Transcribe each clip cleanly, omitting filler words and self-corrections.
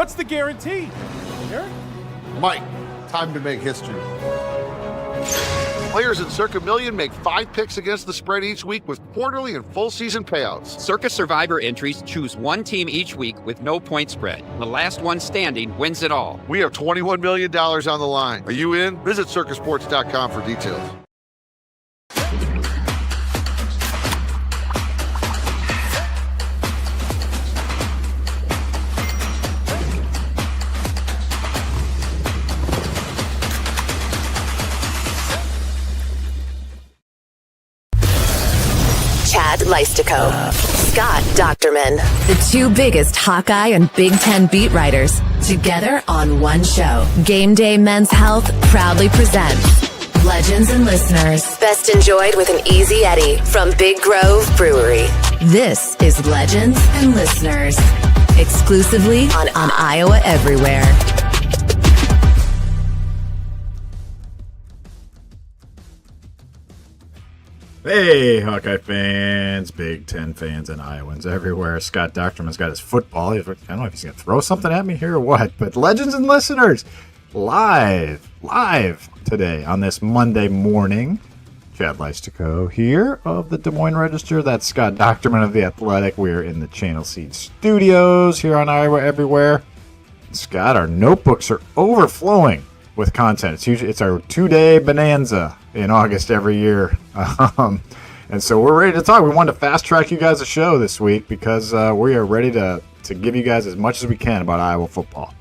What's the guarantee? Eric? Mike, time to make history. Players in Circa Million make 5 picks against the spread each week with quarterly and full season payouts. Circa Survivor entries choose one team each week with no point spread. The last one standing wins it all. We have $21 million on the line. Are you in? Visit circasports.com for details. Leistikow, Scott Dochterman, the two biggest Hawkeye and Big Ten beat writers, together on one show. GameDay Men's Health proudly presents Legends and Listeners. Best enjoyed with an Easy Eddie from Big Grove Brewery. This is Legends and Listeners, exclusively on Iowa Everywhere. Hey, Hawkeye fans, Big Ten fans, and Iowans everywhere. Scott Dochterman's got his football. I don't know if he's going to throw something at me here or what, but Legends and Listeners, live today on this Monday morning. Chad Leistikow here of the Des Moines Register. That's Scott Dochterman of The Athletic. We're in the Channel Seed Studios here on Iowa Everywhere. Scott, our notebooks are overflowing with content. It's our 2-day bonanza in August every year. And so we're ready to talk. We wanted to fast track you guys a show this week because we are ready to give you guys as much as we can about Iowa football.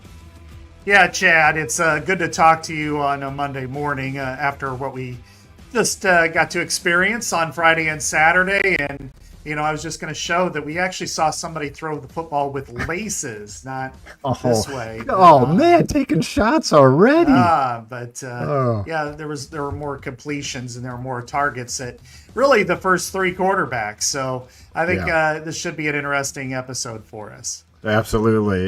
Yeah, Chad, it's good to talk to you on a Monday morning after what we just got to experience on Friday and Saturday. And, you know, I was just going to show that we actually saw somebody throw the football with laces, not this way. Man, taking shots already. Yeah, there were more completions and there were more targets at really the first 3 quarterbacks. So I think this should be an interesting episode for us. Absolutely.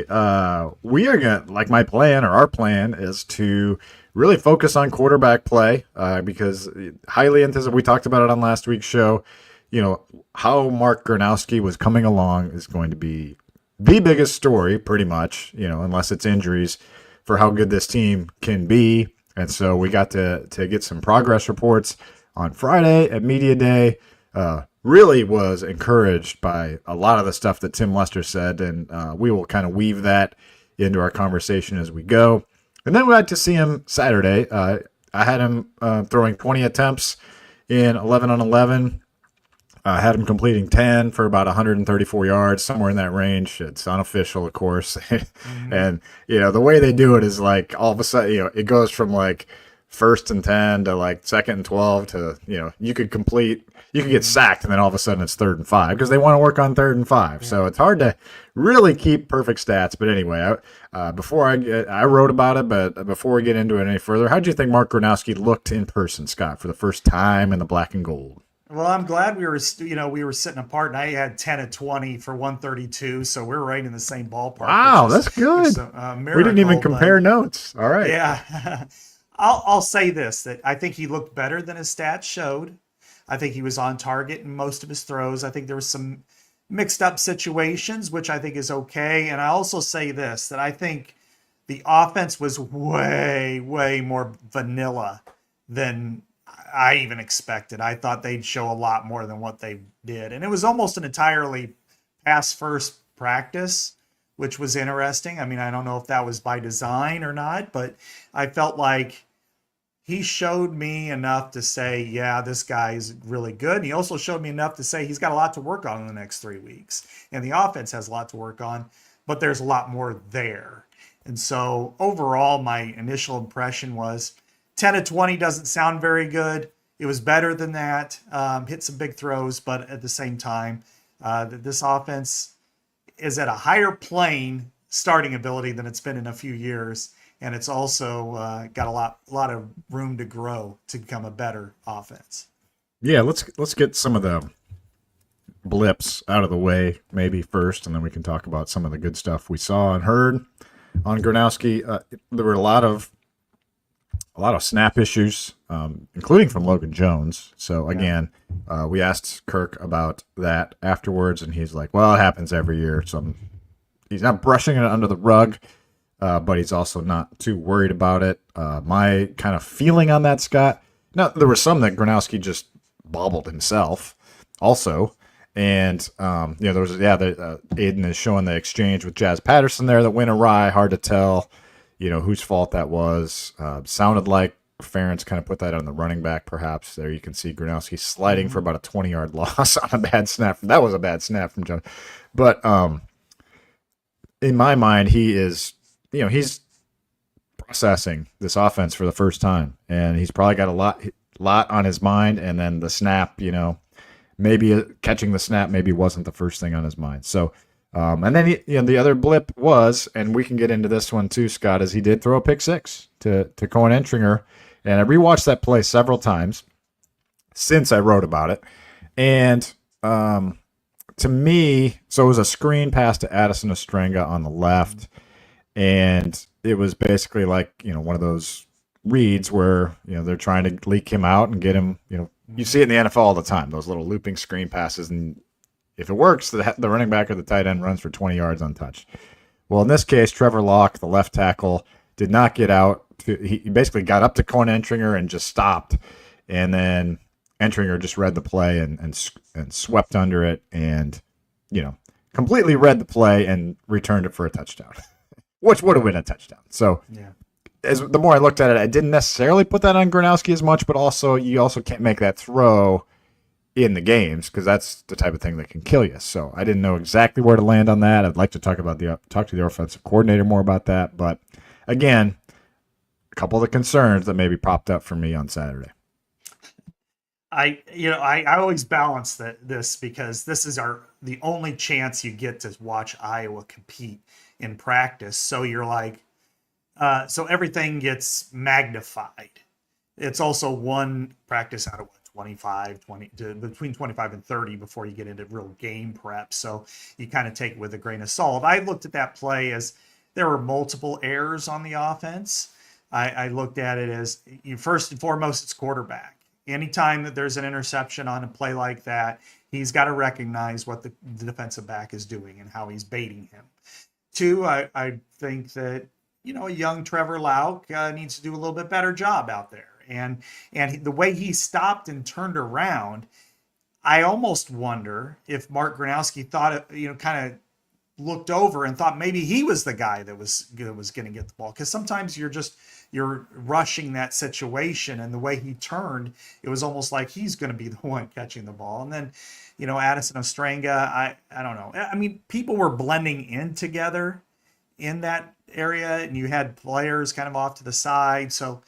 We are going to, like our plan is to really focus on quarterback play because highly anticipated, we talked about it on last week's show. You know, how Mark Gronowski was coming along is going to be the biggest story, pretty much, you know, unless it's injuries, for how good this team can be. And so we got to get some progress reports on Friday at Media Day. Really was encouraged by a lot of the stuff that Tim Lester said, and we will kind of weave that into our conversation as we go. And then we got to see him Saturday. I had him throwing 20 attempts in 11 on 11. I had him completing 10 for about 134 yards, somewhere in that range. It's unofficial, of course. And, you know, the way they do it is like all of a sudden, you know, it goes from like 1st and 10 to like 2nd and 12 to, you know, you could get sacked and then all of a sudden it's 3rd and 5 because they want to work on 3rd and 5. Yeah. So it's hard to really keep perfect stats. But anyway, I wrote about it, but before we get into it any further, how do you think Mark Gronowski looked in person, Scott, for the first time in the black and gold? Well, I'm glad we were sitting apart, and I had 10 of 20 for 132, so we're right in the same ballpark. Wow, that's good. We didn't even compare notes. All right. Yeah. I'll say this, that I think he looked better than his stats showed. I think he was on target in most of his throws. I think there was some mixed up situations, which I think is okay. And I also say this, that I think the offense was way, way more vanilla than I even expected. I thought they'd show a lot more than what they did. And it was almost an entirely pass first practice, which was interesting. I mean, I don't know if that was by design or not, but I felt like he showed me enough to say, yeah, this guy's really good. And he also showed me enough to say he's got a lot to work on in the next 3 weeks. And the offense has a lot to work on, but there's a lot more there. And so overall, my initial impression was 10 of 20 doesn't sound very good. It was better than that. Hit some big throws, but at the same time, this offense is at a higher plane starting ability than it's been in a few years. And it's also got a lot of room to grow to become a better offense. Yeah, let's get some of the blips out of the way maybe first, and then we can talk about some of the good stuff we saw and heard on Gronowski. There were a lot of snap issues, including from Logan Jones. So again, we asked Kirk about that afterwards, and he's like, "Well, it happens every year." So he's not brushing it under the rug. but he's also not too worried about it. My kind of feeling on that, Scott, now there were some that Gronowski just bobbled himself also. And, there was, Aiden is showing the exchange with Jazz Patterson there that went awry. Hard to tell, whose fault that was. Sounded like Ferentz kind of put that on the running back, perhaps. There you can see Gronowski sliding for about a 20-yard loss on a bad snap. That was a bad snap from John. But in my mind, he is, he's processing this offense for the first time. And he's probably got a lot on his mind. And then the snap, maybe catching the snap maybe wasn't the first thing on his mind. So, and then the other blip was, and we can get into this one too, Scott, is he did throw a pick six to Cohen Entringer. And I rewatched that play several times since I wrote about it. And to me, so it was a screen pass to Addison Ostrenga on the left. And it was basically like, one of those reads where, they're trying to leak him out and get him, you see it in the NFL all the time, those little looping screen passes. And if it works, the running back or the tight end runs for 20 yards untouched. Well, in this case, Trevor Locke, the left tackle, did not get out. He basically got up to Cohen Entringer and just stopped. And then Entringer just read the play and swept under it and, completely read the play and returned it for a touchdown, which would have been a touchdown. So, yeah. As the more I looked at it, I didn't necessarily put that on Gronowski as much, but also you also can't make that throw in the games because that's the type of thing that can kill you. So I didn't know exactly where to land on that. I'd like to talk to the offensive coordinator more about that. But again, a couple of the concerns that maybe popped up for me on Saturday. I always balance this because this is the only chance you get to watch Iowa compete in practice. So you're like, so everything gets magnified. It's also one practice out of between 25 and 30 before you get into real game prep. So you kind of take it with a grain of salt. I looked at that play as there were multiple errors on the offense. I looked at it as first and foremost, it's quarterback. Anytime that there's an interception on a play like that, he's got to recognize what the defensive back is doing and how he's baiting him. Two, I think that a young Trevor Lauck needs to do a little bit better job out there. And the way he stopped and turned around, I almost wonder if Mark Gronowski thought, kind of looked over and thought maybe he was the guy that was going to get the ball. Because sometimes you're rushing that situation. And the way he turned, it was almost like he's going to be the one catching the ball. And then, Addison Ostrenga, I don't know. I mean, people were blending in together in that area, and you had players kind of off to the side. So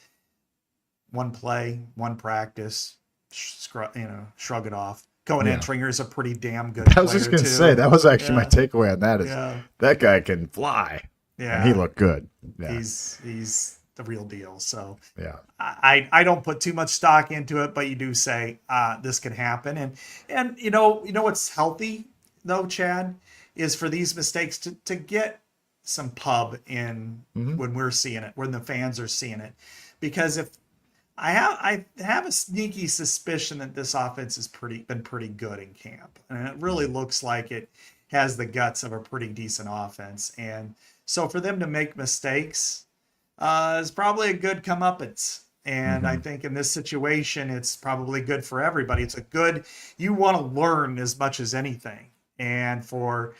one play, one practice, shrug it off. Cohen Entringer is a pretty damn good player. I was just going to say, that was actually my takeaway on that is that guy can fly. Yeah. And he looked good. Yeah. He's the real deal. So yeah, I don't put too much stock into it, but you do say this could happen. And what's healthy though, Chad, is for these mistakes to get some pub in when we're seeing it, when the fans are seeing it. Because if I have a sneaky suspicion that this offense has been pretty good in camp. And it really looks like it has the guts of a pretty decent offense. And so for them to make mistakes is probably a good comeuppance. And I think in this situation, it's probably good for everybody. You want to learn as much as anything. And for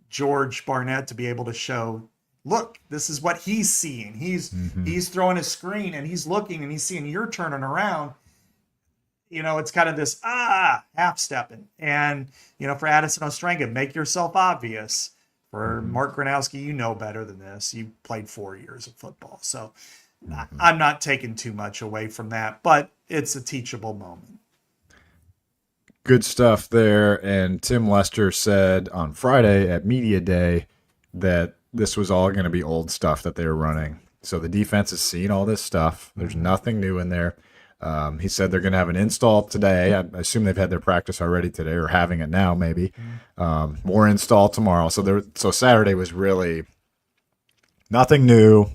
George Barnett to be able to show, look, this is what he's seeing. He's throwing a screen and he's looking and he's seeing you're turning around. It's kind of this half stepping. And for Addison Ostrenga, make yourself obvious. For Mark Gronowski, better than this. You played 4 years of football, so I'm not taking too much away from that. But it's a teachable moment. Good stuff there. And Tim Lester said on Friday at Media Day that this was all going to be old stuff that they were running. So the defense has seen all this stuff. There's nothing new in there. He said they're going to have an install today. I assume they've had their practice already today or having it now maybe. More install tomorrow. So Saturday was really nothing new.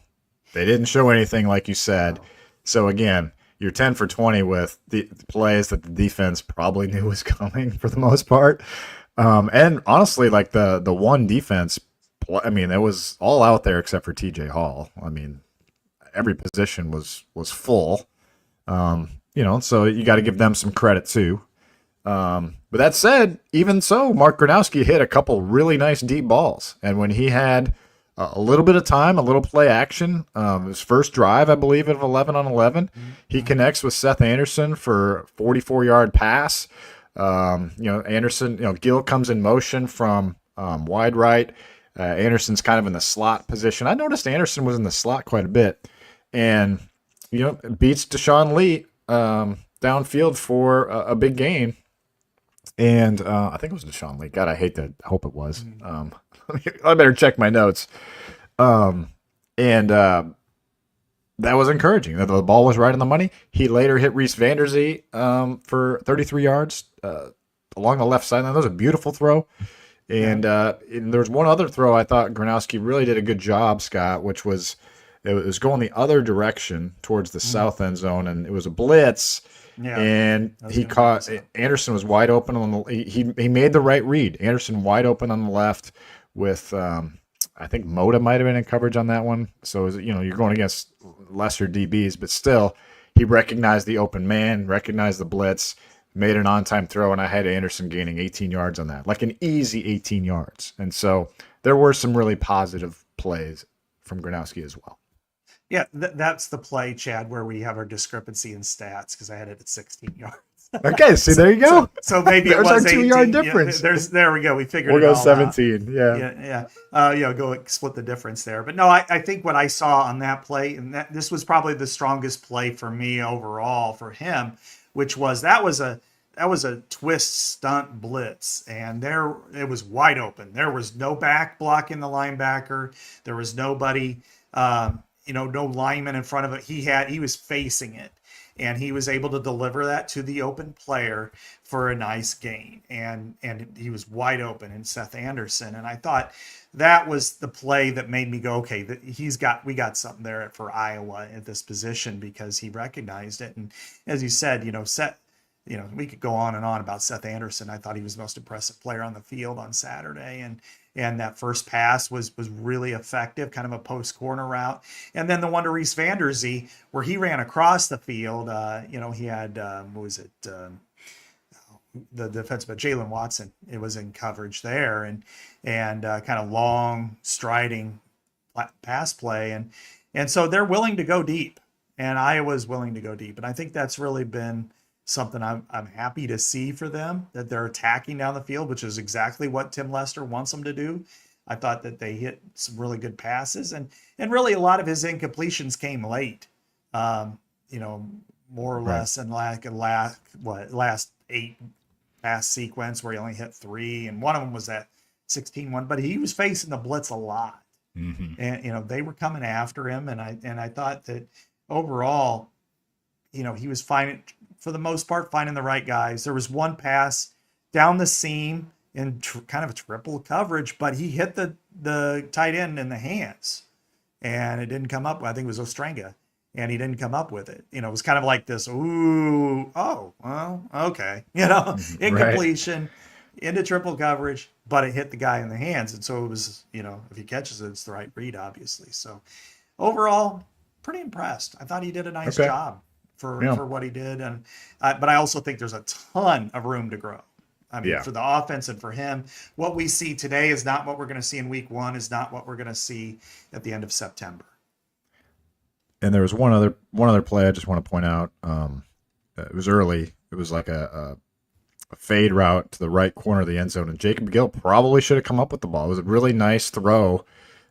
They didn't show anything like you said. So again, you're 10 for 20 with the plays that the defense probably knew was coming for the most part. And honestly, like the one defense I mean, it was all out there except for TJ Hall. I mean, every position was full. So you got to give them some credit too. But that said, even so, Mark Gronowski hit a couple really nice deep balls. And when he had a little bit of time, a little play action, his first drive, I believe, of 11 on 11, he connects with Seth Anderson for a 44-yard pass. Anderson, Gill comes in motion from wide right. Anderson's kind of in the slot position. I noticed Anderson was in the slot quite a bit. And, beats Deshaun Lee downfield for a big gain. And I think it was Deshaun Lee. God, I hope it was. I better check my notes. That was encouraging. The ball was right on the money. He later hit Reese Vanderzee for 33 yards along the left sideline. That was a beautiful throw. And there was one other throw I thought Gronowski really did a good job, Scott, which was it was going the other direction towards the south end zone, and it was a blitz. Yeah, and he caught Anderson was wide open on the. He made the right read. Anderson wide open on the left with I think Moda might have been in coverage on that one. So you're going against lesser DBs, but still he recognized the open man, recognized the blitz, made an on-time throw, and I had Anderson gaining 18 yards on that, like an easy 18 yards. And so there were some really positive plays from Gronowski as well. Yeah, that's the play, Chad, where we have our discrepancy in stats because I had it at 16 yards. Okay, see, there you go. So maybe it was our 2-yard 18. difference. Yeah, there we go. We figured we'll it go all 17. out. Yeah. Go split the difference there. But no, I think what I saw on that play, and this was probably the strongest play for me overall for him, which was that was a twist stunt blitz, and it was wide open. There was no back blocking the linebacker. There was nobody. No lineman in front of it. He was facing it, and he was able to deliver that to the open player for a nice gain. And he was wide open in Seth Anderson. And I thought that was the play that made me go, okay, we got something there for Iowa at this position because he recognized it. And as you said, we could go on and on about Seth Anderson. I thought he was the most impressive player on the field on Saturday. And that first pass was really effective, kind of a post corner route. And then the one to Reese Vanderzee, where he ran across the field. He had the defensive, Jalen Watson. It was in coverage there, and kind of long striding pass play, and so they're willing to go deep, and Iowa's willing to go deep, and I think that's really been something I'm happy to see for them, that they're attacking down the field, which is exactly what Tim Lester wants them to do. I thought that they hit some really good passes, and really a lot of his incompletions came late, more or less, and last 8 pass sequence where he only hit 3, and one of them was that 16 one, but he was facing the blitz a lot, and they were coming after him, and I thought that overall, he was finding, for the most part, finding the right guys. There was one pass down the seam in kind of a triple coverage, but he hit the tight end in the hands, and it didn't come up. I think it was Ostrenga, and he didn't come up with it. It was kind of like this, okay. Incompletion into triple coverage, but it hit the guy in the hands. And so it was, if he catches it, it's the right read, obviously. So overall, pretty impressed. I thought he did a nice job for what he did. And but I also think there's a ton of room to grow. I mean, for the offense and for him, what we see today is not what we're going to see in week 1, is not what we're going to see at the end of September. And there was one other play I just want to point out. It was early. It was like a fade route to the right corner of the end zone, and Jacob Gill probably should have come up with the ball. It was a really nice throw,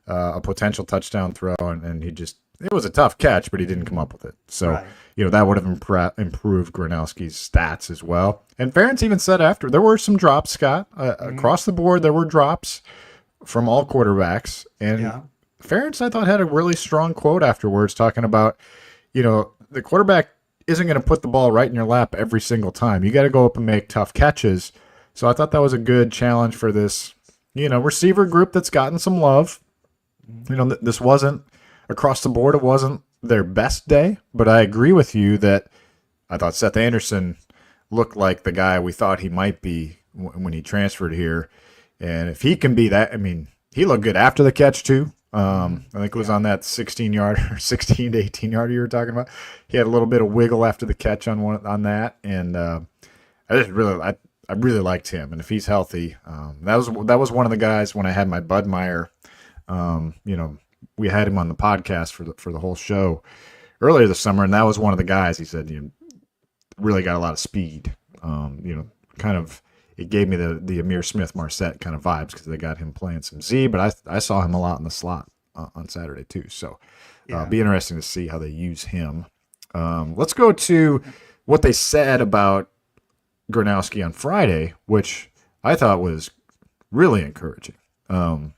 a potential touchdown throw, and it was a tough catch, but he didn't come up with it. So, that would have improved Gronowski's stats as well. And Ferentz even said after, there were some drops, Scott. Across the board, there were drops from all quarterbacks. And Ferentz, I thought, had a really strong quote afterwards talking about, the quarterback isn't going to put the ball right in your lap every single time. You got to go up and make tough catches. So I thought that was a good challenge for this, receiver group that's gotten some love. This wasn't across the board. It wasn't their best day, but I agree with you that I thought Seth Anderson looked like the guy we thought he might be when he transferred here. And if he can be that, he looked good after the catch too. I think it was on that 16-yard or 16 to 18-yard you were talking about. He had a little bit of wiggle after the catch on that, and I really liked him. And if he's healthy, that was one of the guys when I had my Bud Meyer. We had him on the podcast for the whole show earlier this summer, and that was one of the guys. He said, really got a lot of speed. Kind of. It gave me the Amir Smith-Marset kind of vibes because they got him playing some Z, but I saw him a lot in the slot on Saturday too. So it'll be interesting to see how they use him. Let's go to what they said about Gronowski on Friday, which I thought was really encouraging. The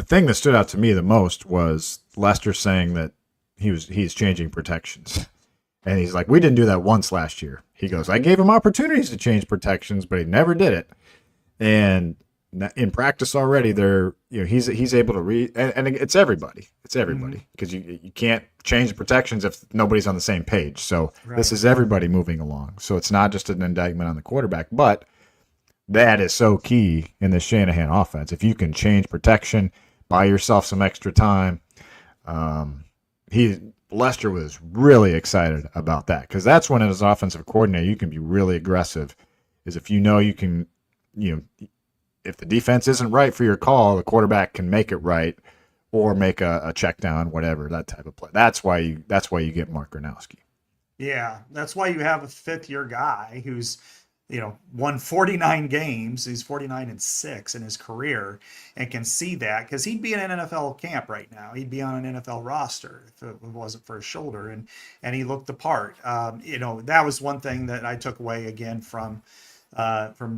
thing that stood out to me the most was Lester saying that he's changing protections. And he's like, we didn't do that once last year. He goes, I gave him opportunities to change protections, but he never did it. And in practice already, he's able to read, and it's everybody. It's everybody because you can't change the protections if nobody's on the same page. So This is everybody moving along. So it's not just an indictment on the quarterback, but that is so key in this Shanahan offense. If you can change protection, buy yourself some extra time. Lester was really excited about that because that's when, as offensive coordinator, you can be really aggressive. Is if you can, if the defense isn't right for your call, the quarterback can make it right or make a check down, whatever, that type of play. That's why you get Mark Gronowski. Yeah, that's why you have a fifth-year guy who's won 49 games. He's 49-6 in his career and can see that because he'd be in an NFL camp right now. He'd be on an NFL roster if it wasn't for his shoulder, and he looked the part. That was one thing that I took away again from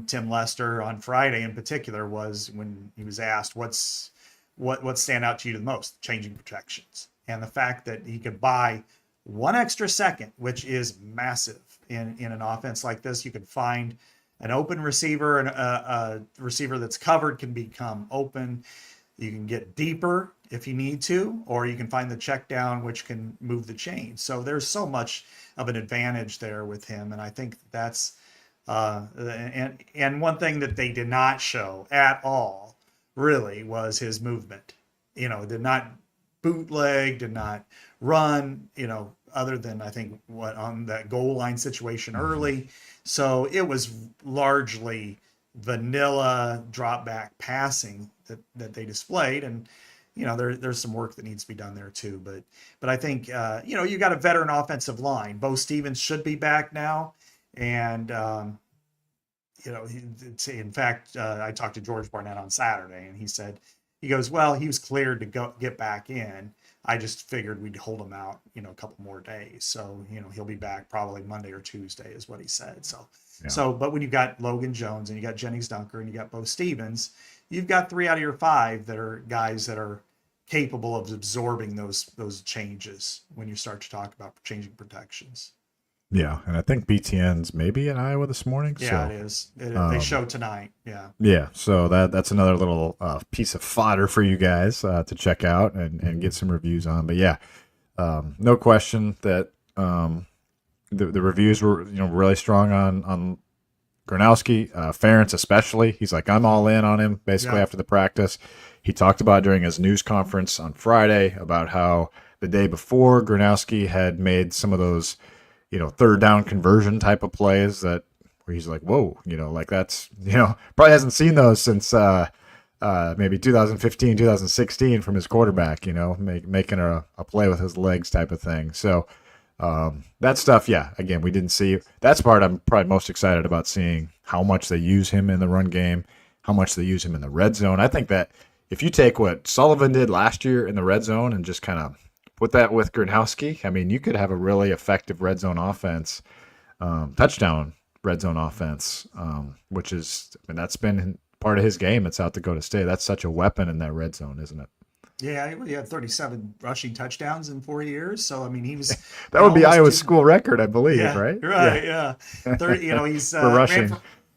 Tim Lester on Friday in particular was when he was asked what stand out to you the most, changing protections, and the fact that he could buy one extra second, which is massive. In an offense like this, you can find an open receiver, and a receiver that's covered can become open. You can get deeper if you need to, or you can find the check down, which can move the chain. So there's so much of an advantage there with him, and I think that's and one thing that they did not show at all really was his movement. Did not bootleg, did not run. Other than I think on that goal line situation early. So it was largely vanilla drop back passing that they displayed. And, there's some work that needs to be done there too. But I think, you got a veteran offensive line. Bo Stevens should be back now. And, in fact, I talked to George Barnett on Saturday and he goes, well, he was cleared to get back in. I just figured we'd hold him out, a couple more days. So, he'll be back probably Monday or Tuesday is what he said. But when you've got Logan Jones and you got Jennings Dunker and you got Bo Stevens, you've got 3 out of your 5 that are guys that are capable of absorbing those changes when you start to talk about changing protections. Yeah, and I think BTN's maybe in Iowa this morning. Yeah, it is. They show tonight. Yeah. Yeah, so that's another little piece of fodder for you guys to check out and get some reviews on. But yeah, no question that the reviews were really strong on Gronowski, Ferentz especially. He's like, I'm all in on him basically after the practice. He talked about during his news conference on Friday about how the day before Gronowski had made some of those third down conversion type of plays that where he's like, whoa, like that's, probably hasn't seen those since maybe 2015, 2016 from his quarterback, making a play with his legs type of thing. So that stuff, again, we didn't see. That's part I'm probably most excited about seeing how much they use him in the run game, how much they use him in the red zone. I think that if you take what Sullivan did last year in the red zone and just kind of put that with Gronowski, I mean, you could have a really effective red zone offense, touchdown red zone offense, which is, that's been part of his game at South Dakota State. That's such a weapon in that red zone, isn't it? Yeah, he had 37 rushing touchdowns in 4 years. So, I mean, he was... that would be Iowa's school record, I believe, right? Right, yeah. 30, he's... for rushing.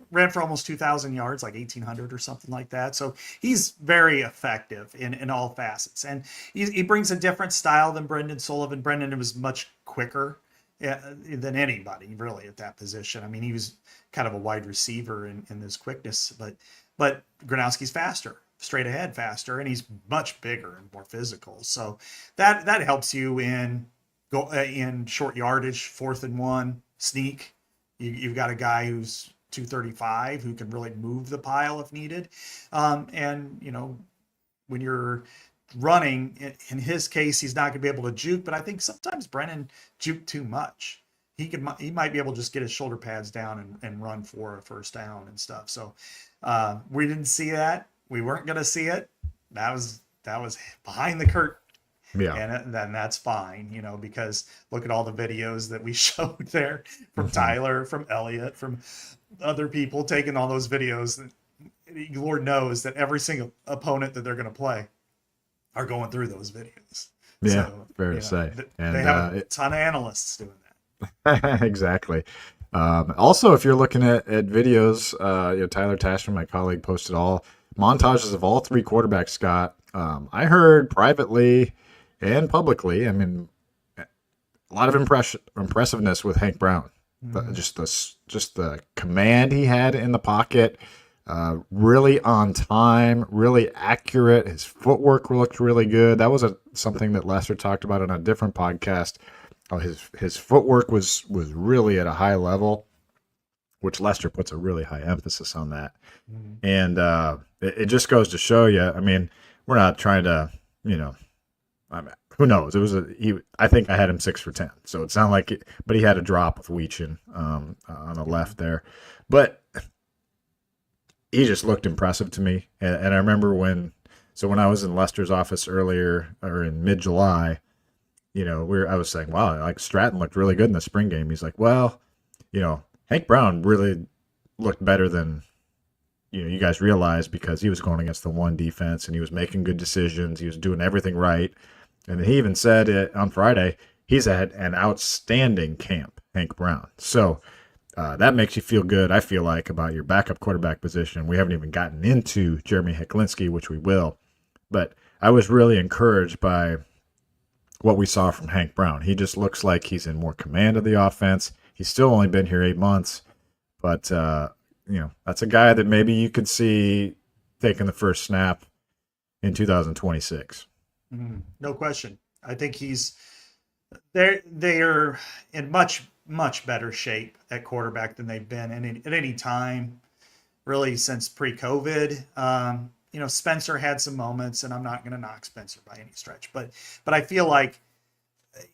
Ran for almost 2,000 yards, like 1,800 or something like that. So he's very effective in all facets. And he brings a different style than Brendan Sullivan. Brendan was much quicker than anybody really at that position. I mean, he was kind of a wide receiver in his quickness, but Gronowski's faster, straight ahead faster, and he's much bigger and more physical. So that helps you in short yardage, 4th and 1, sneak. You've got a guy who's 235 who can really move the pile if needed. And, when you're running, in his case, he's not going to be able to juke, but I think sometimes Brennan juked too much. He might be able to just get his shoulder pads down and run for a first down and stuff. So we didn't see that. We weren't going to see it. That was behind the curtain. Yeah. And then that's fine, because look at all the videos that we showed there from Tyler, from Elliott, from other people taking all those videos. Lord knows that every single opponent that they're going to play are going through those videos. Yeah, so, fair to say. And they have a ton of analysts doing that. Exactly. Also, if you're looking at videos, Tyler Tashman, my colleague, posted all montages of all 3 quarterbacks, Scott. I heard privately and publicly, I mean, a lot of impressiveness with Hank Brown. Just the command he had in the pocket, really on time, really accurate. His footwork looked really good. That was something that Lester talked about on a different podcast. His footwork was really at a high level, which Lester puts a really high emphasis on that. And it just goes to show you. I mean, we're not trying to, who knows? I think I had him 6 for 10. So it's not like it, but he had a drop with Weechin on the left there. But he just looked impressive to me. And I remember when I was in Lester's office earlier, or in mid-July, I was saying, wow, like Stratton looked really good in the spring game. He's like, well, Hank Brown really looked better than you guys realized, because he was going against the 1 defense and he was making good decisions. He was doing everything right. And he even said it on Friday, he's had an outstanding camp, Hank Brown. So that makes you feel good, I feel like, about your backup quarterback position. We haven't even gotten into Jeremy Heklinski, which we will. But I was really encouraged by what we saw from Hank Brown. He just looks like he's in more command of the offense. He's still only been here 8 months. But, that's a guy that maybe you could see taking the first snap in 2026. No question. I think they're in much better shape at quarterback than they've been at any time, really, since pre-COVID. Spencer had some moments, and I'm not going to knock Spencer by any stretch, but I feel like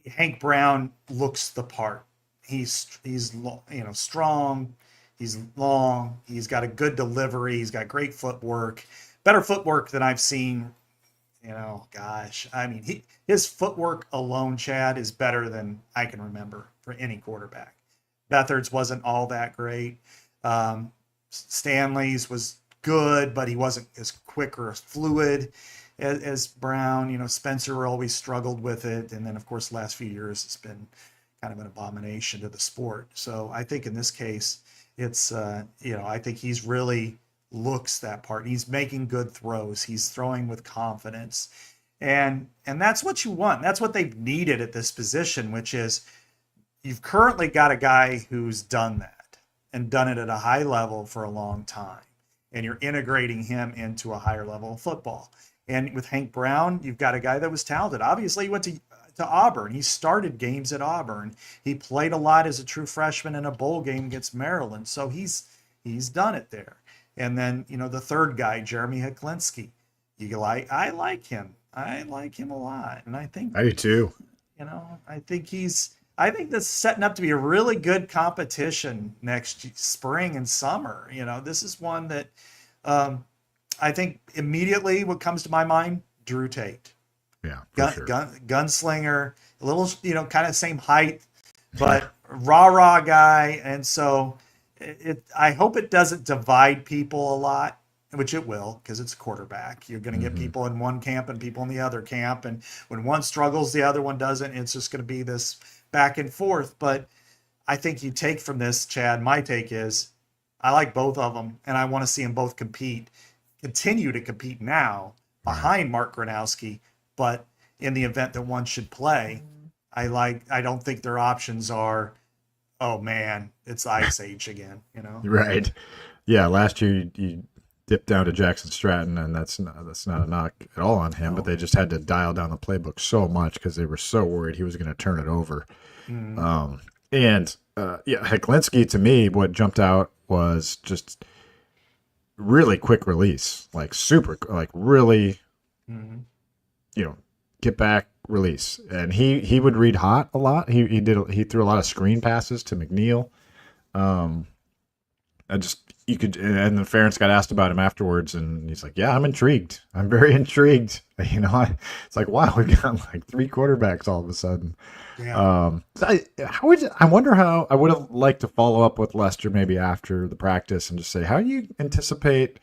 Hank Brown looks the part. He's strong. He's long. He's got a good delivery. He's got great footwork, better footwork than I've seen. His footwork alone, Chad, is better than I can remember for any quarterback. Beathard's wasn't all that great. Stanley's was good, but he wasn't as quick or as fluid as Brown. Spencer always struggled with it. And then, of course, the last few years, it's been kind of an abomination to the sport. So I think in this case, it's, I think he's really looks that part. He's making good throws. He's throwing with confidence. And that's what you want. That's what they've needed at this position, which is you've currently got a guy who's done that and done it at a high level for a long time. And you're integrating him into a higher level of football. And with Hank Brown, you've got a guy that was talented. Obviously, he went to Auburn. He started games at Auburn. He played a lot as a true freshman in a bowl game against Maryland. So he's done it there. And then, the third guy, Jeremy Heklinski, I like him. I like him a lot. And I think I do too. I think this is setting up to be a really good competition next spring and summer. This is one that I think immediately what comes to my mind, Drew Tate. Yeah. Sure. Gunslinger, a little, kind of same height, but rah guy. And so I hope it doesn't divide people a lot, which it will, because it's a quarterback. You're going to get people in one camp and people in the other camp. And when one struggles, the other one doesn't. It's just going to be this back and forth. But I think you take from this, Chad, my take is I like both of them, and I want to see them both continue to compete now behind Mark Gronowski. But in the event that one should play, I don't think their options are, oh man, it's Ice Age again, Right. Yeah, last year you dipped down to Jackson Stratton, and that's not a knock at all on him, but they just had to dial down the playbook so much because they were so worried he was going to turn it over. Heklinski, to me, what jumped out was just really quick release, like super, like really, get back release. And he would read hot a lot. He threw a lot of screen passes to McNeil. And then Ferentz got asked about him afterwards, and he's like, "Yeah, I'm intrigued. I'm very intrigued." It's like, wow, we've got like 3 quarterbacks all of a sudden. Yeah. I wonder how I would have liked to follow up with Lester maybe after the practice and just say, how do you anticipate?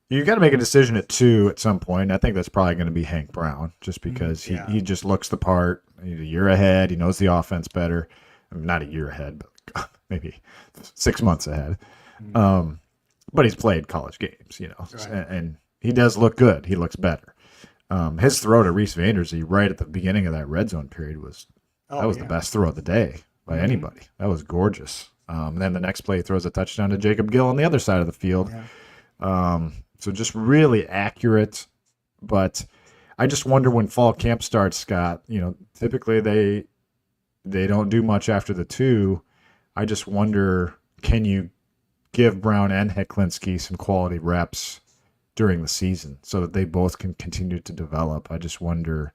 You got to make a decision at 2 at some point. I think that's probably going to be Hank Brown, just because he just looks the part. He's a year ahead. He knows the offense better. I mean, not a year ahead, but maybe 6 months ahead. But he's played college games, Right. and he does look good. He looks better. His throw to Reese Vanderzee right at the beginning of that red zone period was the best throw of the day by anybody. That was gorgeous. Then the next play he throws a touchdown to Jacob Gill on the other side of the field. Yeah. So just really accurate. But I just wonder when fall camp starts, Scott. Typically they don't do much after the 2. I just wonder, can you give Brown and Heklinski some quality reps during the season so that they both can continue to develop? I just wonder,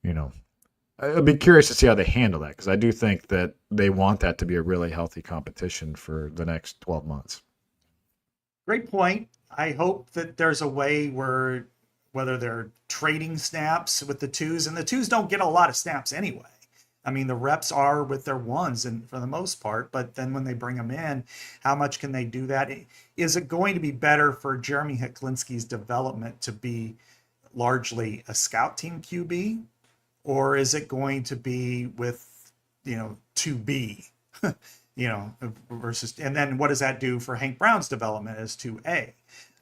I'd be curious to see how they handle that, because I do think that they want that to be a really healthy competition for the next 12 months. Great point. I hope that there's a way where, whether they're trading snaps with the 2s, and the 2s don't get a lot of snaps anyway. I mean, the reps are with their 1s and for the most part, but then when they bring them in, how much can they do that? Is it going to be better for Jeremy Heklinski's development to be largely a scout team QB, or is it going to be with, 2B, versus, and then what does that do for Hank Brown's development as 2A?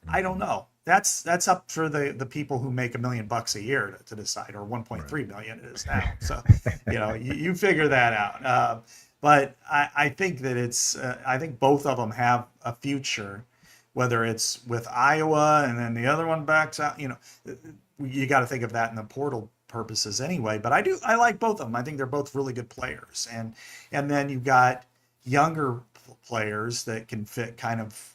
I don't know. That's up for the people who make $1 million a year to decide, or 1.3 million it is now. So, you figure that out. But I think that I think both of them have a future, whether it's with Iowa and then the other one backs out. You got to think of that in the portal purposes anyway. But I like both of them. I think they're both really good players, and then you've got younger players that can fit kind of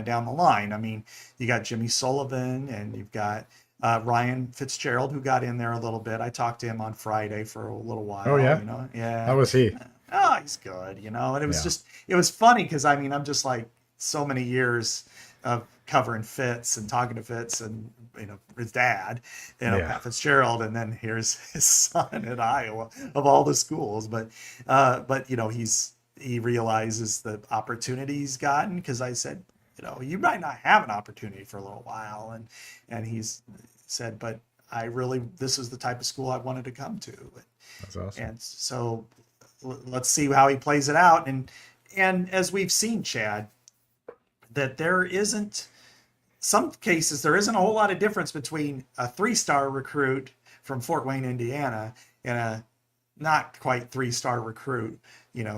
down the line. I mean, you got Jimmy Sullivan, and you've got Ryan Fitzgerald, who got in there a little bit. I talked to him on Friday for a little while. Oh, yeah? Yeah. How was he? Oh, he's good, and it was it was funny because, I mean, I'm just like so many years of covering Fitz and talking to Fitz and, his dad, Pat Fitzgerald, and then here's his son at Iowa of all the schools. But he realizes the opportunity he's gotten, because I said, you might not have an opportunity for a little while. And he's said, but this is the type of school I wanted to come to. That's awesome. And so let's see how he plays it out. And as we've seen, Chad, that some cases, there isn't a whole lot of difference between a 3-star recruit from Fort Wayne, Indiana, and a not quite 3-star recruit,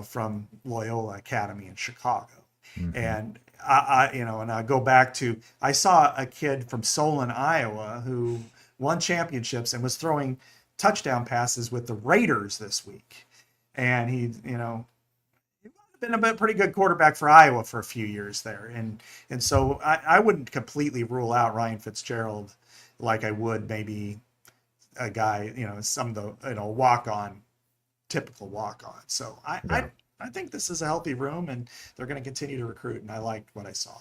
from Loyola Academy in Chicago. Mm-hmm. And I go back to, I saw a kid from Solon, Iowa, who won championships and was throwing touchdown passes with the Raiders this week. And he been a pretty good quarterback for Iowa for a few years there. And so I wouldn't completely rule out Ryan Fitzgerald like I would maybe a guy, some of the, typical walk-on. So I think this is a healthy room, and they're going to continue to recruit, and I liked what I saw.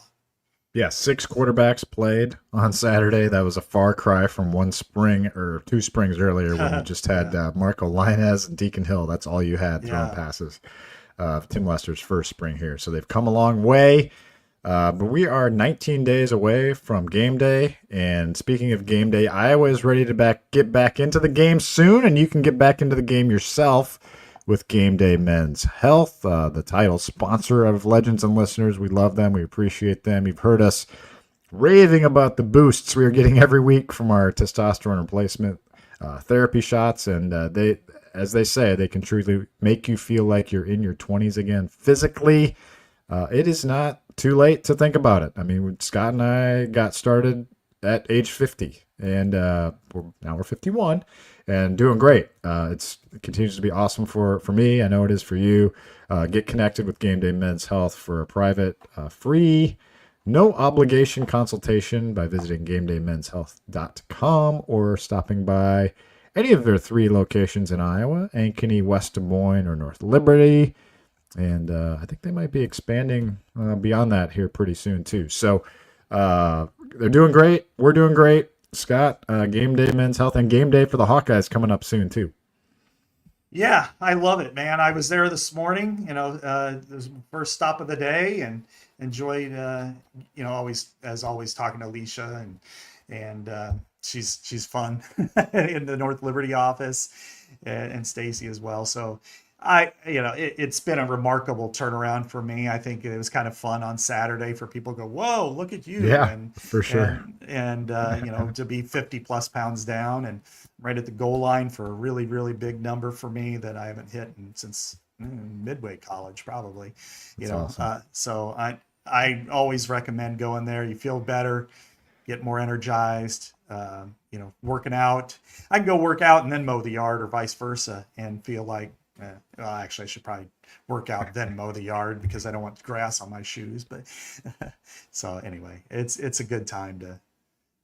Yeah, 6 quarterbacks played on Saturday. That was a far cry from 1 spring or 2 springs earlier when you just had Marco Linez and Deacon Hill. That's all you had throwing passes. Tim Lester's first spring here. So they've come a long way. But we are 19 days away from game day. And speaking of game day, Iowa is ready to get back into the game soon, and you can get back into the game yourself with Game Day Men's Health, the title sponsor of Legends and Listeners. We love them. We appreciate them. You've heard us raving about the boosts we are getting every week from our testosterone replacement therapy shots, and as they say, they can truly make you feel like you're in your 20s again physically. It is not too late to think about it. I mean, Scott and I got started at age 50, and we're 51 and doing great. It continues to be awesome for me. I know it is for you. Get connected with GameDay Men's Health for a private, free, no obligation consultation by visiting GameDayMen'sHealth.com or stopping by any of their 3 locations in Iowa: Ankeny, West Des Moines, or North Liberty. And I think they might be expanding beyond that here pretty soon too. So they're doing great. We're doing great. Scott, Game Day Men's Health, and Game Day for the Hawkeyes coming up soon too. Yeah, I love it, man. I was there this morning. It was my first stop of the day, and enjoyed. Always talking to Alicia, and she's fun in the North Liberty office, and Stacy as well. So it's been a remarkable turnaround for me. I think it was kind of fun on Saturday for people to go, "Whoa, look at you!" Yeah, and for sure. And to be 50 plus pounds down and right at the goal line for a really, really big number for me that I haven't hit since midway college, probably. Awesome. So I always recommend going there. You feel better, get more energized. Working out. I can go work out and then mow the yard, or vice versa, and feel like. Actually, I should probably work out then mow the yard because I don't want grass on my shoes. But so anyway, it's a good time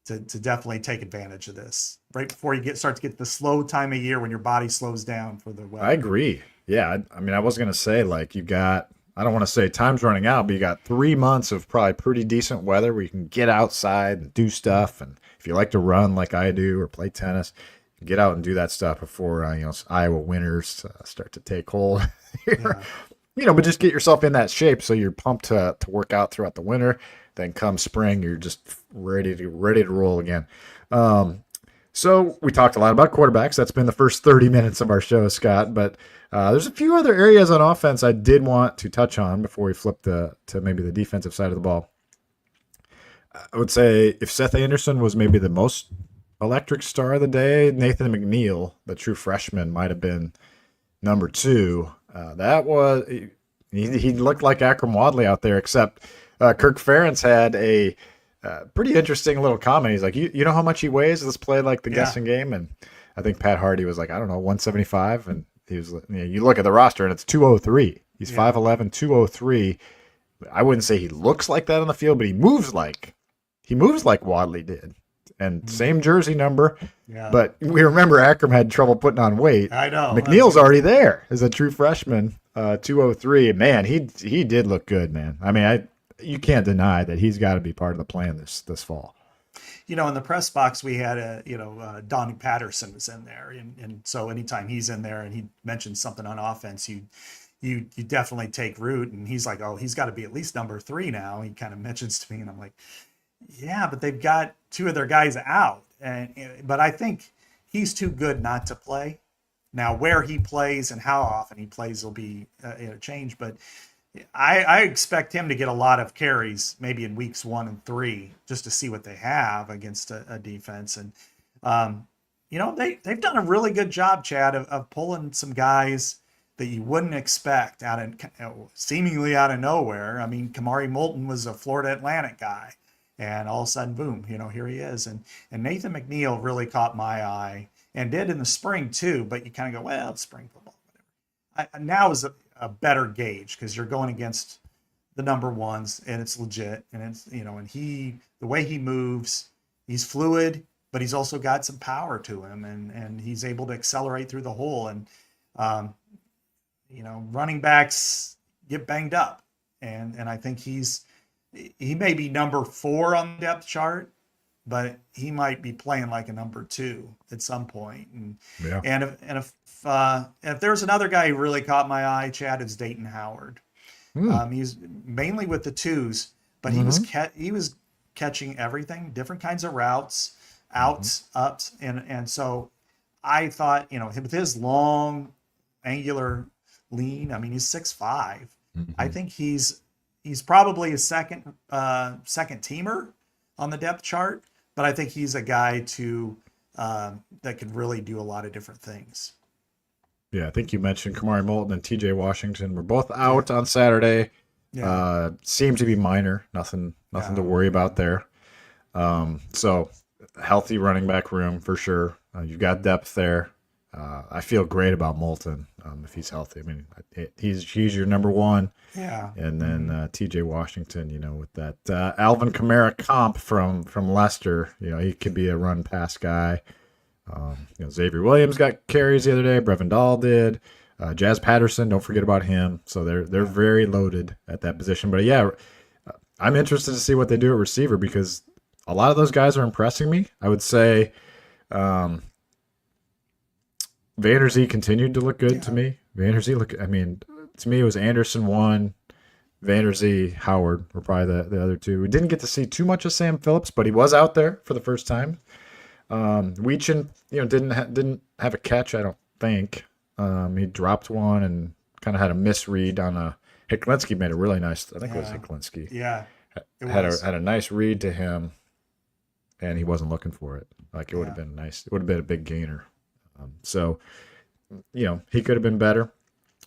to definitely take advantage of this right before you start to get the slow time of year when your body slows down for the weather. I agree. Yeah, I mean, I was gonna say, like, you got, I don't want to say time's running out, but you got 3 months of probably pretty decent weather where you can get outside and do stuff. And if you like to run like I do or play tennis, get out and do that stuff before Iowa winters start to take hold. But just get yourself in that shape so you're pumped to work out throughout the winter. Then come spring, you're just ready to roll again. So we talked a lot about quarterbacks. That's been the first 30 minutes of our show, Scott. But there's a few other areas on offense I did want to touch on before we flip to maybe the defensive side of the ball. I would say if Seth Anderson was maybe the most electric star of the day, Nathan McNeil, the true freshman, might have been number 2. He looked like Akram Wadley out there, except Kirk Ferentz had a pretty interesting little comment. He's like, you know how much he weighs? Let's play like the guessing game. And I think Pat Hardy was like, I don't know, 175. And he was, you look at the roster and it's 203. He's 5'11", 203. I wouldn't say he looks like that on the field, but he moves like Wadley did. And same jersey number, but we remember Akram had trouble putting on weight. I know. McNeil's already there as a true freshman, 203. Man, he did look good, man. I mean, you can't deny that he's got to be part of the plan this fall. In the press box we had Donnie Patterson was in there, and so anytime he's in there and he mentions something on offense, you definitely take root. And he's like, oh, he's got to be at least number 3 now. He kind of mentions to me, and I'm like, yeah, but they've got 2 of their guys out, but I think he's too good not to play. Now, where he plays and how often he plays will be change, but I expect him to get a lot of carries, maybe in weeks 1 and 3, just to see what they have against a defense. And they've done a really good job, Chad, of pulling some guys that you wouldn't expect seemingly out of nowhere. I mean, Kamari Moulton was a Florida Atlantic guy. And all of a sudden, boom, here he is. And Nathan McNeil really caught my eye, and did in the spring too. But you kind of go, well, it's spring football, whatever. Now is a better gauge because you're going against the number 1s, and it's legit. And it's and the way he moves, he's fluid, but he's also got some power to him, and he's able to accelerate through the hole. And running backs get banged up, and I think he may be number 4 on the depth chart, but he might be playing like a number 2 at some point. And if there's another guy who really caught my eye, Chad, is Dayton Howard. He's mainly with the 2s, but he was catching everything, different kinds of routes, outs, ups, and so I thought, with his long, angular, lean, I mean, he's 6'5". I think he's probably a second teamer on the depth chart, but I think he's a guy that could really do a lot of different things. Yeah, I think you mentioned Kamari Moulton and T.J. Washington were both out on Saturday. Yeah. Seemed to be minor, nothing to worry about there. So healthy running back room for sure. You've got depth there. I feel great about Moulton if he's healthy. I mean, he's your number one. Yeah. And then T.J. Washington, with that Alvin Kamara comp from Leicester, he could be a run pass guy. Xavier Williams got carries the other day. Brevin Dahl did. Jazz Patterson, don't forget about him. So they're very loaded at that position. But yeah, I'm interested to see what they do at receiver because a lot of those guys are impressing me. I would say Vander Zee continued to look good to me. Vander Zee to me it was Anderson 1, Vander Zee, Howard were probably the other two. We didn't get to see too much of Sam Phillips, but he was out there for the first time. Weechin, didn't have a catch, I don't think. He dropped one and kind of had a misread on a Hiklinski made a really nice. I think it was Hiklinski. Yeah, had a nice read to him, and he wasn't looking for it. Like it would have been nice. It would have been a big gainer. So he could have been better.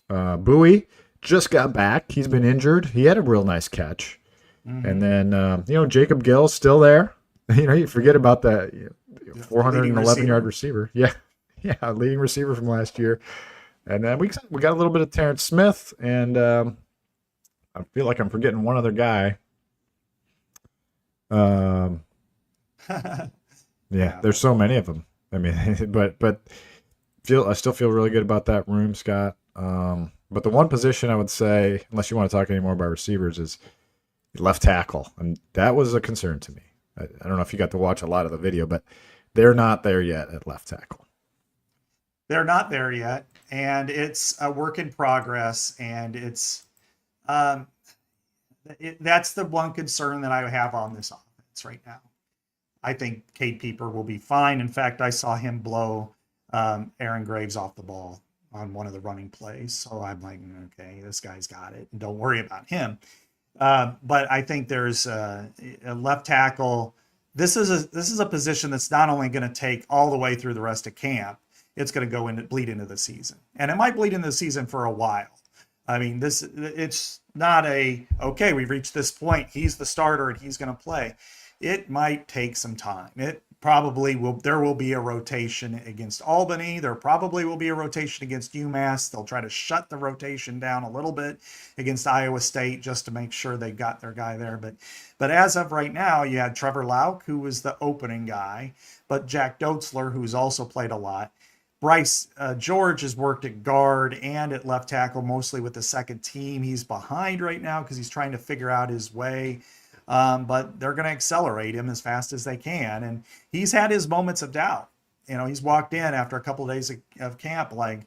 Bowie just got back. He's been injured. He had a real nice catch, and then Jacob Gill's still there. You forget about that 411-yard receiver. Yeah, leading receiver from last year. And then we got a little bit of Terrence Smith, and I feel like I'm forgetting one other guy. There's so many of them. I mean, but I still feel really good about that room, Scott. But the one position I would say, unless you want to talk any more about receivers, is left tackle, and that was a concern to me. I don't know if you got to watch a lot of the video, but they're not there yet at left tackle. They're not there yet, and it's a work in progress, and it's that's the one concern that I have on this offense right now. I think Cade Pieper will be fine. In fact, I saw him blow Aaron Graves off the ball on one of the running plays, so I'm like, okay, this guy's got it, and don't worry about him. But I think there's a left tackle. This is a position that's not only going to take all the way through the rest of camp, it's going to bleed into the season, and it might bleed into the season for a while. I mean, it's not okay, we've reached this point, he's the starter and he's going to play. It might take some time. It probably will. There will be a rotation against Albany. There probably will be a rotation against UMass. They'll try to shut the rotation down a little bit against Iowa State just to make sure they've got their guy there. But as of right now, you had Trevor Lauk, who was the opening guy, but Jack Dotzler, who's also played a lot. Bryce George has worked at guard and at left tackle, mostly with the second team. He's behind right now because he's trying to figure out his way. But they're going to accelerate him as fast as they can. And he's had his moments of doubt. He's walked in after a couple of days of camp like,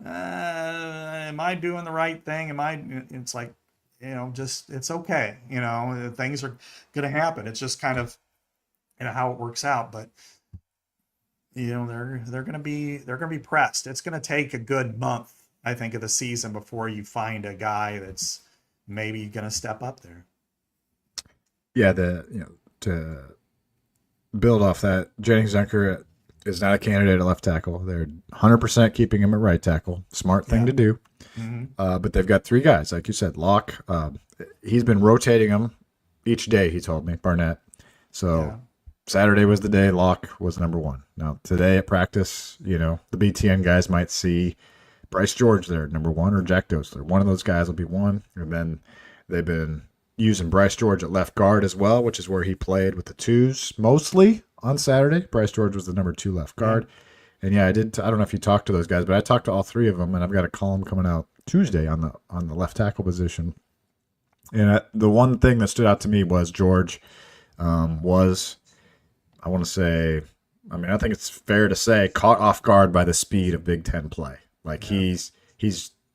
am I doing the right thing? It's like, just, it's okay. Things are going to happen. It's just kind of, how it works out. But, they're going to be pressed. It's going to take a good month, I think, of the season before you find a guy that's maybe going to step up there. Yeah, to build off that, Jennings Dunker is not a candidate at left tackle. They're 100% keeping him at right tackle. Smart thing to do. Mm-hmm. But they've got three guys, like you said. Locke, he's been rotating them each day, he told me, Barnett. So Saturday was the day Locke was number one. Now, today at practice, the BTN guys might see Bryce George there, number one, or Jack Dotzler. One of those guys will be one. And then they've been using Bryce George at left guard as well, which is where he played with the twos mostly on Saturday. Bryce George was the number 2 left guard. And I don't know if you talked to those guys, but I talked to all three of them, and I've got a column coming out Tuesday on the left tackle position. And the one thing that stood out to me was George was, I want to say, I think it's fair to say, caught off guard by the speed of Big Ten play. Like he's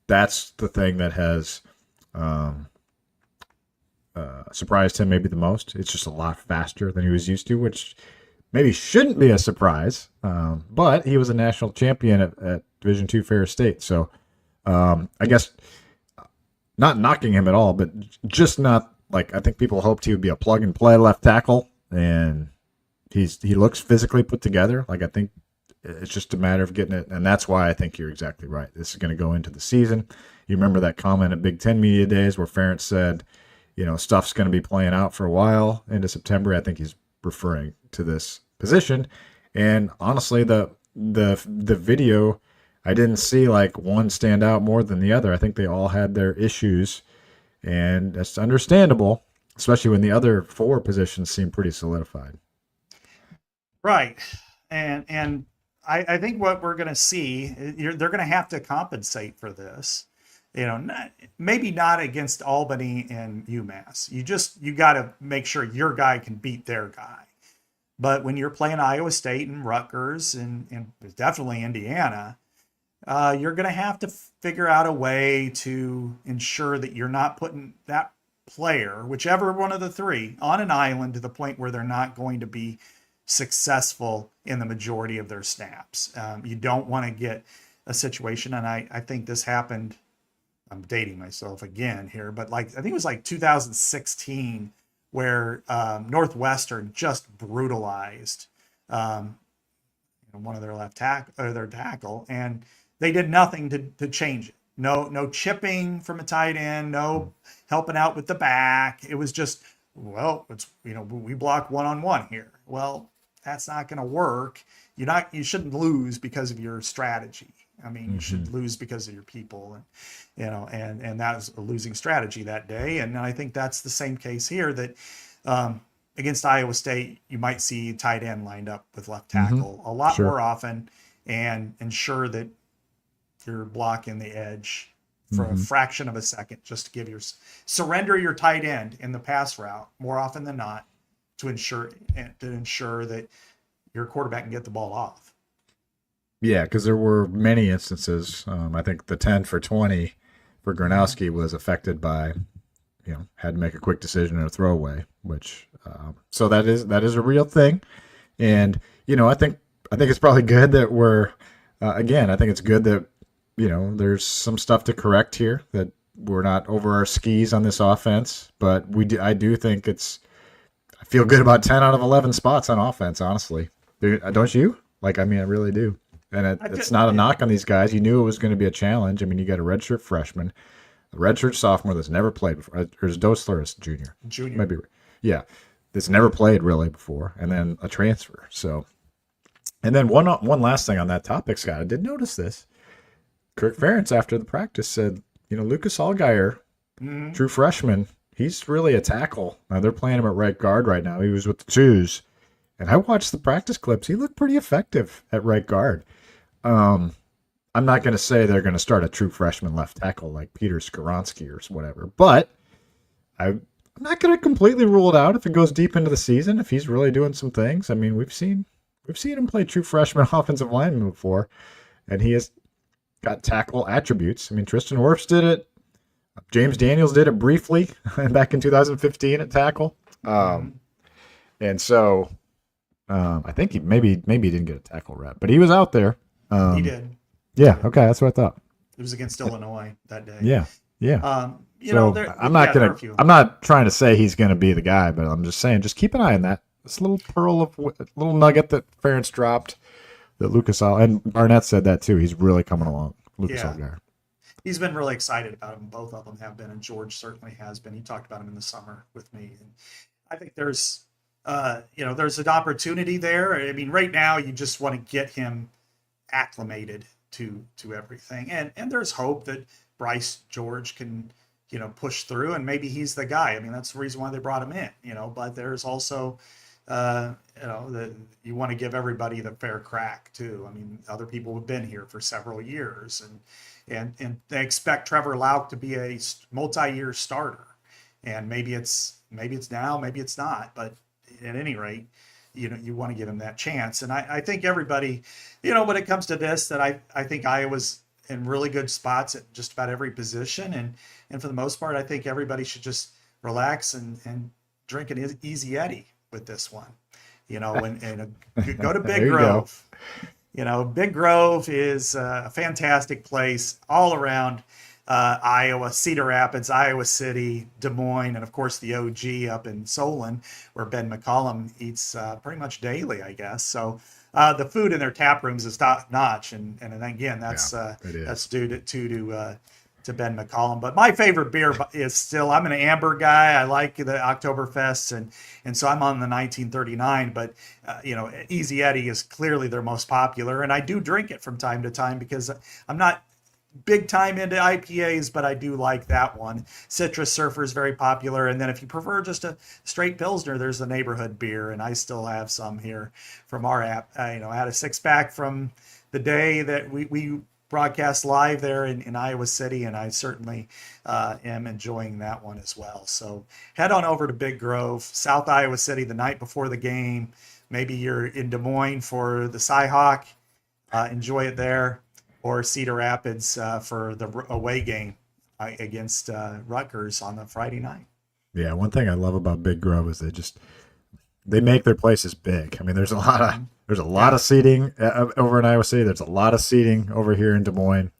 that's the thing that has surprised him maybe the most. It's just a lot faster than he was used to, which maybe shouldn't be a surprise. But he was a national champion at Division II Ferris State. So I guess not knocking him at all, but just not like, I think people hoped he would be a plug and play left tackle, and he looks physically put together. Like, I think it's just a matter of getting it. And that's why I think you're exactly right. This is going to go into the season. You remember that comment at Big Ten Media Days where Ferentz said, stuff's going to be playing out for a while into September. I think he's referring to this position. And honestly, the video, I didn't see like one stand out more than the other. I think they all had their issues, and that's understandable, especially when the other 4 positions seem pretty solidified. Right. And I think what we're going to see, they're going to have to compensate for this. Maybe not against Albany and UMass. You got to make sure your guy can beat their guy. But when you're playing Iowa State and Rutgers and definitely Indiana, you're going to have to figure out a way to ensure that you're not putting that player, whichever one of the 3, on an island to the point where they're not going to be successful in the majority of their snaps. You don't want to get a situation, and I think this happened, I'm dating myself again here, but I think it was 2016 where Northwestern just brutalized one of their their tackle, and they did nothing to change it. No chipping from a tight end, no helping out with the back. It was just, we block one-on-one here. Well, that's not going to work. You shouldn't lose because of your strategy. I mean, you should lose because of your people, and that was a losing strategy that day. And I think that's the same case here, that against Iowa State, you might see tight end lined up with left tackle a lot more often, and ensure that you're blocking the edge for a fraction of a second, just to surrender your tight end in the pass route more often than not, to ensure that your quarterback can get the ball off. Yeah, because there were many instances. I think the 10 for 20 for Gronowski was affected by, had to make a quick decision and a throwaway, which so that is a real thing. And I think it's probably good that we're again. I think it's good that there's some stuff to correct here, that we're not over our skis on this offense. But I do think I feel good about 10 out of 11 spots on offense, honestly. Don't you? I really do. And it's not a knock on these guys. You knew it was going to be a challenge. I mean, you got a redshirt freshman, a redshirt sophomore that's never played before. Or is Dostler a junior? Junior. Maybe. Yeah. That's never played really before. And then a transfer. So, and then one last thing on that topic, Scott. I did notice this. Kirk Ferentz, after the practice, said, Lucas Allgaier, true freshman, he's really a tackle. Now, they're playing him at right guard right now. He was with the twos. And I watched the practice clips. He looked pretty effective at right guard. I'm not going to say they're going to start a true freshman left tackle like Peter Gronowski or whatever, but I'm not going to completely rule it out if it goes deep into the season, if he's really doing some things. I mean, we've seen him play true freshman offensive lineman before, and he has got tackle attributes. I mean, Tristan Wirfs did it. James Daniels did it briefly back in 2015 at tackle. And so I think he maybe he didn't get a tackle rep, but he was out there. He did. Yeah. Okay. That's what I thought. It was against Illinois that day. Yeah. Yeah. I'm not not trying to say he's going to be the guy, but I'm just saying, just keep an eye on that. This little little nugget that Ferentz dropped, that Lucas and Barnett said that too. He's really coming along. Lucas Allgaier. He's been really excited about him. Both of them have been, and George certainly has been. He talked about him in the summer with me, and I think there's an opportunity there. I mean, right now you just want to get him acclimated to everything, and there's hope that Bryce George can push through, and maybe he's the guy. I mean, that's the reason why they brought him in, but there's also that you want to give everybody the fair crack too. I mean, other people have been here for several years, and they expect Trevor Lauk to be a multi-year starter, and maybe it's now, maybe it's not, but at any rate, you want to give him that chance. And I think everybody, when it comes to this, that I think Iowa's in really good spots at just about every position. And for the most part, I think everybody should just relax and drink an easy Eddie with this one, and go to Big Grove. Big Grove is a fantastic place all around Iowa, Cedar Rapids, Iowa City, Des Moines, and of course the OG up in Solon, where Ben McCollum eats pretty much daily, I guess. So The food in their tap rooms is top notch, and again, that's it is. that's due to Ben McCollum. But my favorite beer is still, I'm an amber guy. I like the Oktoberfest, and so I'm on the 1939. But Easy Eddie is clearly their most popular, and I do drink it from time to time because I'm not big time into IPAs, but I do like that one. Citrus Surfer is very popular, and then if you prefer just a straight Pilsner, there's the neighborhood beer, and I still have some here from our app. I had a 6-pack from the day that we broadcast live there in Iowa City, and I certainly am enjoying that one as well. So head on over to Big Grove, South Iowa City, the night before the game. Maybe you're in Des Moines for the Cyhawk, enjoy it there, or Cedar Rapids for the away game against Rutgers on the Friday night. Yeah, one thing I love about Big Grove is they make their places big. I mean, there's a lot of seating over in Iowa City. There's a lot of seating over here in Des Moines.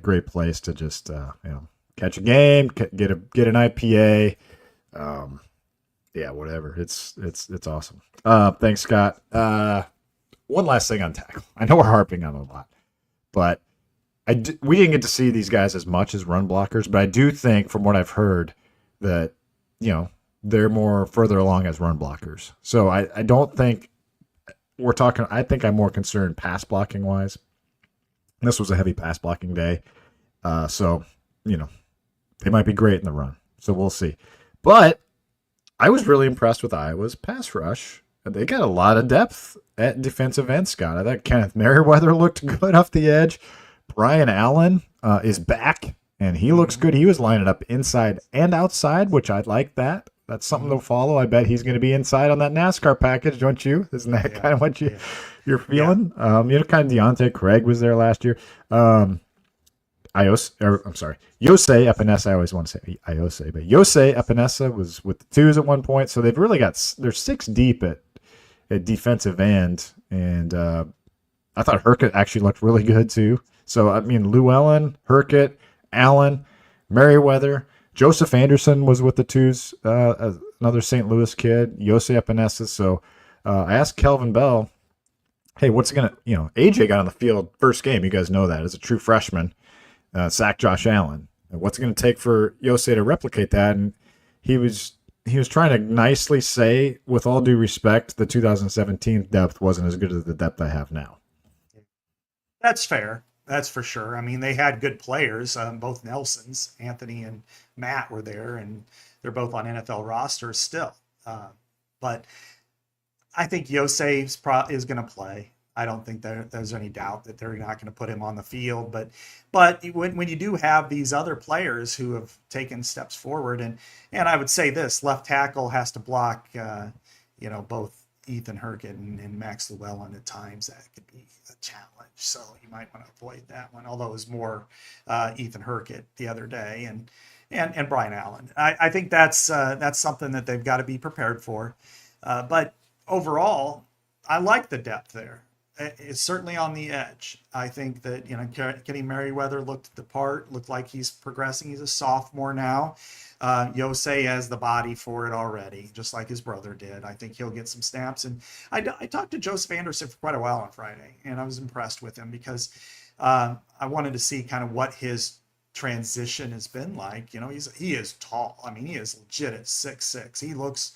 Great place to just catch a game, get an IPA. Whatever. It's awesome. Thanks, Scott. One last thing on tackle. I know we're harping on it a lot, but we didn't get to see these guys as much as run blockers, but I do think from what I've heard that they're more further along as run blockers. So I don't think we're talking. I think I'm more concerned pass blocking wise. This was a heavy pass blocking day, so they might be great in the run. So we'll see. But I was really impressed with Iowa's pass rush. They got a lot of depth at defensive end, Scott. I thought Kenneth Merriweather looked good off the edge. Brian Allen is back, and he looks good. He was lining up inside and outside, which I like that. That's something to follow. I bet he's going to be inside on that NASCAR package, don't you? Isn't that kind of what you're feeling? Yeah. Kind of Deontay Craig was there last year. Yosei Epinesa. I always want to say Iose, but Yosei Epinesa was with the twos at one point. So they've really they're 6 deep at defensive end, and I thought Herkett actually looked really good too. So I mean, Llewellyn, Herkett, Allen, Merriweather, Joseph Anderson was with the twos, another St. Louis kid, Yosei Epinesa. So I asked Kelvin Bell, hey, what's going to, AJ got on the field first game. You guys know that as a true freshman, sacked Josh Allen. What's it going to take for Yosei to replicate that? And he was trying to nicely say, with all due respect, the 2017 depth wasn't as good as the depth I have now. That's fair. That's for sure. I mean, they had good players. Both Nelsons, Anthony and Matt, were there, and they're both on NFL rosters still. But I think Yosei is going to play. I don't think there's any doubt that they're not going to put him on the field. But when you do have these other players who have taken steps forward, and I would say this, left tackle has to block, both Ethan Herkett and Max Llewellyn at times. That could be a challenge. So you might want to avoid that one, although it was more Ethan Herkett the other day and Brian Allen. I think that's something that they've got to be prepared for. But overall, I like the depth there. It's certainly on the edge. I think that, Kenny Merriweather looked like he's progressing. He's a sophomore now. Yosei has the body for it already, just like his brother did. I think he'll get some snaps. And I talked to Joseph Anderson for quite a while on Friday, and I was impressed with him because I wanted to see kind of what his transition has been like. He is tall. I mean, he is legit at 6'6".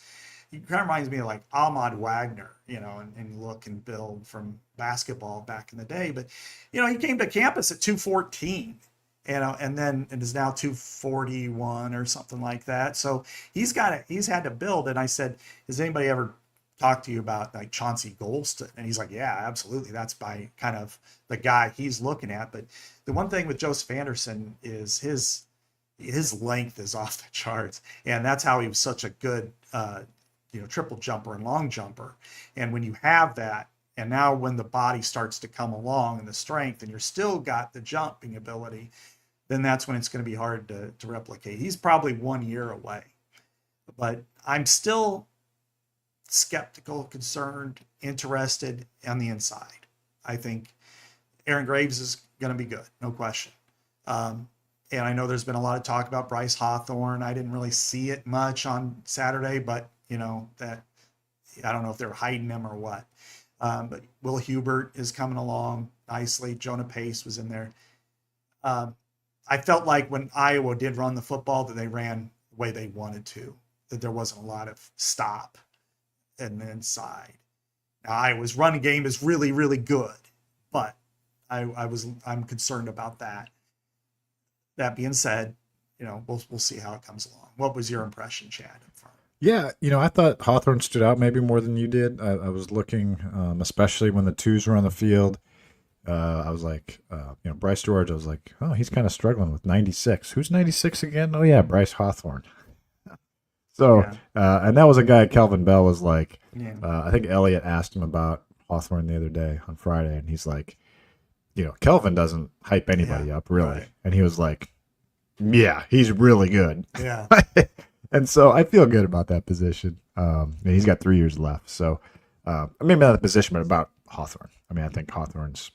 He kind of reminds me of like Ahmad Wagner, and look and build from basketball back in the day. But, he came to campus at 214, and then it is now 241 or something like that. So he's had to build. And I said, has anybody ever talked to you about like Chauncey Golston? And he's like, yeah, absolutely. That's by kind of the guy he's looking at. But the one thing with Joseph Anderson is his length is off the charts. And that's how he was such a good, triple jumper and long jumper. And when you have that, and now when the body starts to come along and the strength, and you're still got the jumping ability, then that's when it's going to be hard to replicate. He's probably 1 year away, but I'm still skeptical, concerned, interested on the inside. I think Aaron Graves is going to be good, no question. And I know there's been a lot of talk about Bryce Hawthorne. I didn't really see it much on Saturday, but that I don't know if they were hiding him or what. But Will Hubert is coming along nicely. Jonah Pace was in there. I felt like when Iowa did run the football that they ran the way they wanted to, that there wasn't a lot of stop and inside. Now, Iowa's running game is really, really good, but I'm concerned about that. That being said, we'll see how it comes along. What was your impression, Chad? Yeah, I thought Hawthorne stood out maybe more than you did. I was looking, especially when the twos were on the field. I was like, Bryce George, I was like, oh, he's kind of struggling with 96. Who's 96 again? Oh, yeah, Bryce Hawthorne. So, and that was a guy, Kelvin Bell, was like, I think Elliot asked him about Hawthorne the other day on Friday, and he's like, Kelvin doesn't hype anybody up, really. Right. And he was like, yeah, he's really good. Yeah. And so I feel good about that position. And he's got 3 years left. So maybe not the position, but about Hawthorne. I think Hawthorne's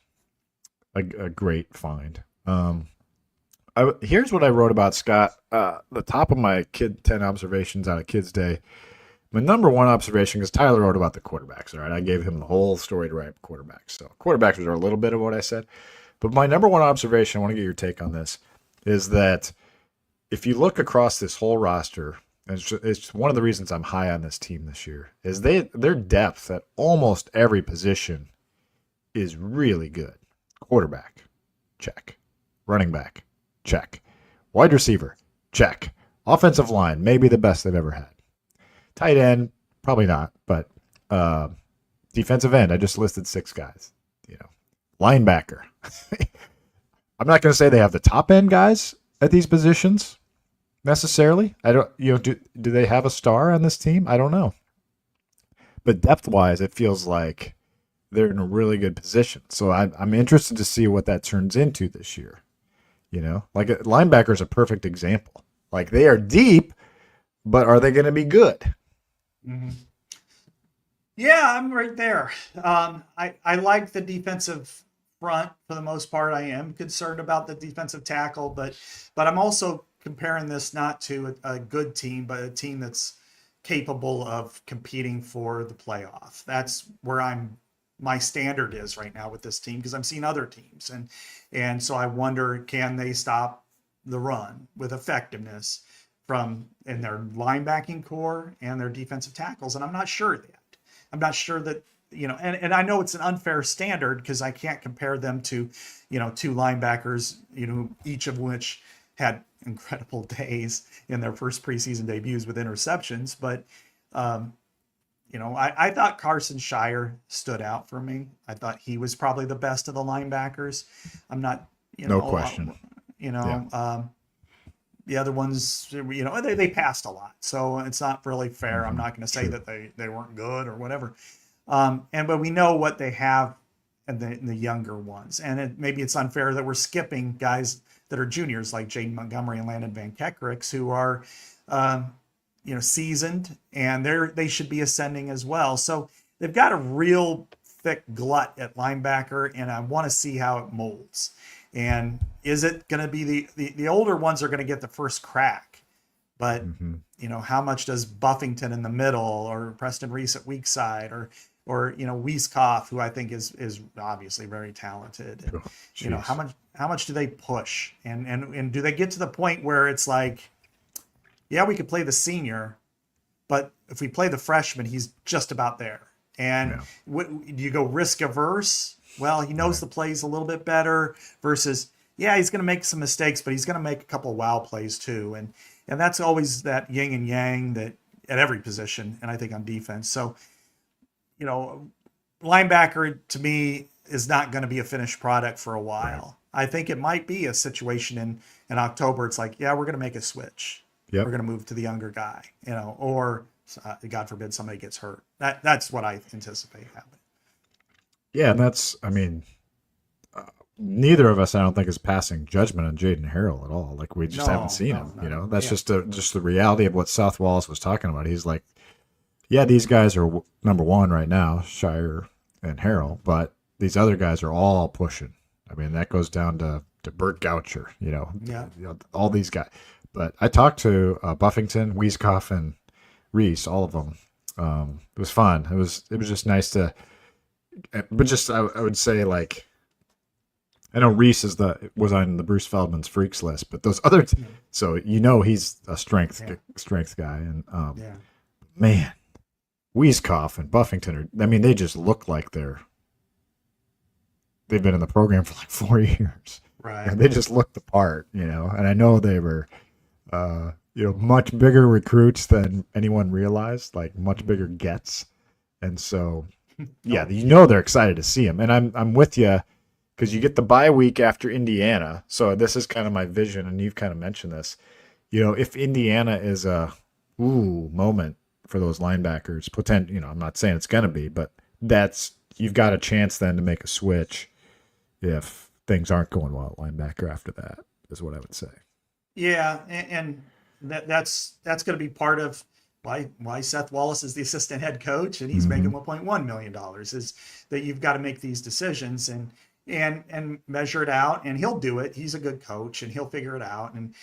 a great find. Here's what I wrote about Scott. The top of my 10 observations out of Kids Day. My number one observation, because Tyler wrote about the quarterbacks. All right, I gave him the whole story to write quarterbacks. So quarterbacks was a little bit of what I said. But my number one observation, I want to get your take on this, is that if you look across this whole roster, it's one of the reasons I'm high on this team this year, is their depth at almost every position is really good. Quarterback, check. Running back, check. Wide receiver, check. Offensive line, maybe the best they've ever had. Tight end, probably not, but defensive end, I just listed 6 guys. Linebacker. I'm not going to say they have the top end guys at these positions necessarily. I don't, do they have a star on this team? I don't know. But depth wise, it feels like they're in a really good position. So I'm interested to see what that turns into this year. Like linebacker is a perfect example. Like they are deep, but are they going to be good? Mm-hmm. Yeah, I'm right there. I like the defensive front for the most part. I am concerned about the defensive tackle, but I'm also comparing this not to a good team, but a team that's capable of competing for the playoff. That's where my standard is right now with this team, because I'm seeing other teams, and so I wonder, can they stop the run with effectiveness in their linebacking core and their defensive tackles? And I'm not sure that. I'm not sure that, and I know it's an unfair standard because I can't compare them to, 2 linebackers, each of which had incredible days in their first preseason debuts with interceptions. But, I thought Carson Shire stood out for me. I thought he was probably the best of the linebackers. I'm not, no question. The other ones, they passed a lot, so it's not really fair. I'm not going to say that they weren't good or whatever. But we know what they have in the younger ones, and maybe it's unfair that we're skipping guys that are juniors like Jaden Montgomery and Landon Van Kekerix, who are, seasoned, and they should be ascending as well. So they've got a real thick glut at linebacker, and I want to see how it molds. And is it going to be the older ones are going to get the first crack, but how much does Buffington in the middle, or Preston Reese at weak side, or Weiskopf, who I think is obviously very talented, and, how much do they push, and do they get to the point where it's like, yeah, we could play the senior, but if we play the freshman, he's just about there. And do you go risk averse? Well, he knows the plays a little bit better versus, he's going to make some mistakes, but he's going to make a couple of wow plays too. And that's always that yin and yang that at every position, and I think on defense. So, linebacker to me is not going to be a finished product for a while. Right. I think it might be a situation in October. It's like, we're going to make a switch. Yep. We're going to move to the younger guy, or God forbid somebody gets hurt. That's what I anticipate happening. Yeah, and that's, neither of us, I don't think, is passing judgment on Jaden Harrell at all. Like, we just haven't seen him, That's just the reality of what South Wallace was talking about. He's like, these guys are number one right now, Shire and Harrell, but these other guys are all pushing. That goes down to Bert Goucher, all these guys. But I talked to Buffington, Weiskopf, and Reese, all of them. It was fun. It was just nice to but just I would say like I know Reese was on the Bruce Feldman's freaks list, but those other so he's a strength guy, and man, Weiskopf and Buffington they just look like they've been in the program for like 4 years, right? And they just look the part, and I know they were much bigger recruits than anyone realized, like much bigger gets, and so they're excited to see him, and I'm with you. Because you get the bye week after Indiana. So this is kind of my vision, and you've kind of mentioned this. If Indiana is a moment for those linebackers, I'm not saying it's going to be, but you've got a chance then to make a switch if things aren't going well at linebacker after that, is what I would say. Yeah, and that's going to be part of why Seth Wallace is the assistant head coach, and he's making $1.1 million, is that you've got to make these decisions and measure it out, and he'll do it. He's a good coach, and he'll figure it out. And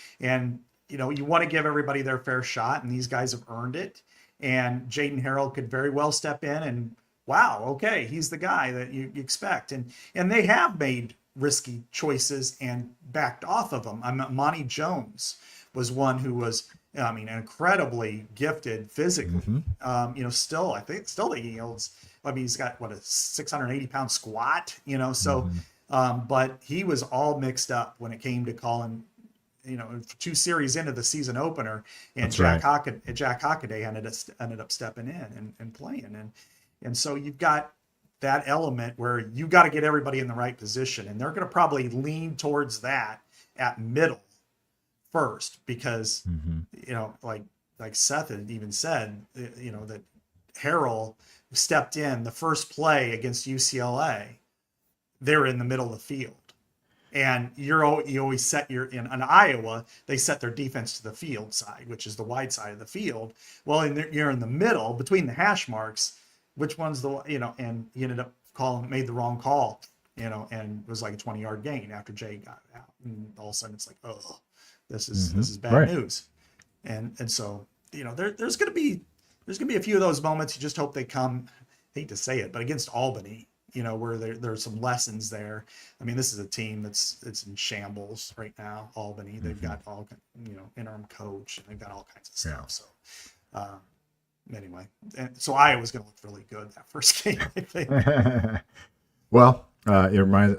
you want to give everybody their fair shot, and these guys have earned it. And Jaden Harrell could very well step in and wow, okay, he's the guy that you expect. And they have made risky choices and backed off of them. Monty Jones was one who was, incredibly gifted physically. Still he holds. He's got a 680-pound squat, but he was all mixed up when it came to calling, 2 series into the season opener, and Jack Hockaday ended up stepping in and playing. And so you've got that element where you got to get everybody in the right position, and they're going to probably lean towards that at middle first, because, like Seth had even said, that Harrell stepped in the first play against UCLA. They're in the middle of the field, and you always set in Iowa, they set their defense to the field side, which is the wide side of the field. Well, you're in the middle between the hash marks. Which one's and he ended up made the wrong call, and it was like a 20-yard gain after Jay got out, and all of a sudden it's like, oh, this is bad news, and so there's gonna be a few of those moments. You just hope they come. Hate to say it, but against Albany, where there's some lessons there. This is a team it's in shambles right now. Albany, they've got all interim coach, and they've got all kinds of stuff. So anyway, so Iowa's going to look really good that first game, I think. Well, it reminds.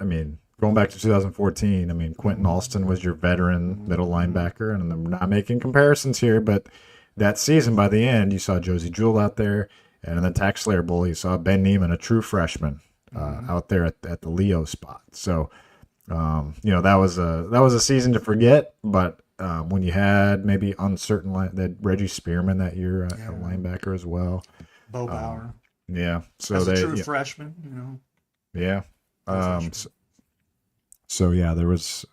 Going back to 2014. Quentin Alston was your veteran middle linebacker, and I'm not making comparisons here, but that season, by the end, you saw Josie Jewell out there, and in the Tax Slayer Bowl, you saw Ben Neiman, a true freshman, out there at the Leo spot. So, that was a season to forget. But when you had maybe uncertain that Reggie Spearman that year at linebacker as well, Bo Bauer, so as they a true freshman, there was.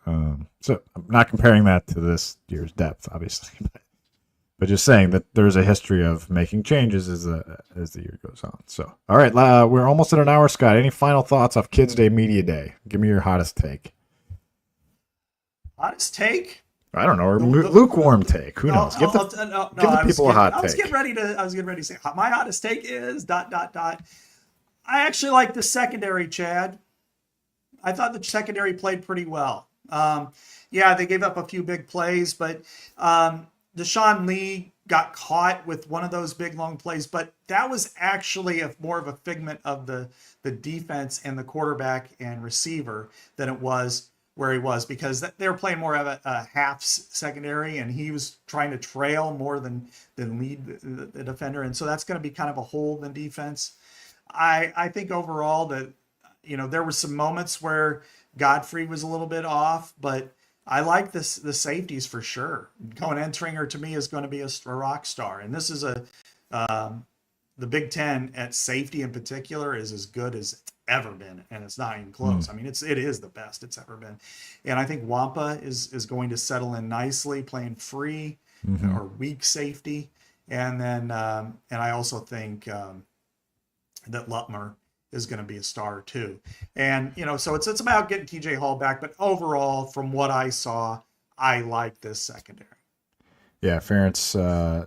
So I'm not comparing that to this year's depth, obviously, but just saying that there's a history of making changes as the year goes on. So, all right, we're almost at an hour, Scott. Any final thoughts off Kids Day Media Day? Give me your hottest take. Hottest take? I don't know, or lukewarm take. Who knows? Give the people a hot take. I was getting ready to say my hottest take is ... I actually like the secondary, Chad. I thought the secondary played pretty well. They gave up a few big plays, but Deshaun Lee got caught with one of those big long plays, but that was actually more of a figment of the defense and the quarterback and receiver than it was where he was, because they were playing more of a half secondary, and he was trying to trail more than lead the defender. And so that's going to be kind of a hole in defense. I think overall that, there were some moments where Godfrey was a little bit off, but I like the safeties for sure. Cohen Entringer to me is going to be a rock star. And this is the Big Ten at safety in particular is as good as it's ever been, and it's not even close. It is the best it's ever been. And I think Wampa is going to settle in nicely, playing free or weak safety. And then and I also think that Lutmer is going to be a star too. And, so it's about getting TJ Hall back, but overall, from what I saw, I like this secondary. Yeah, Ferentz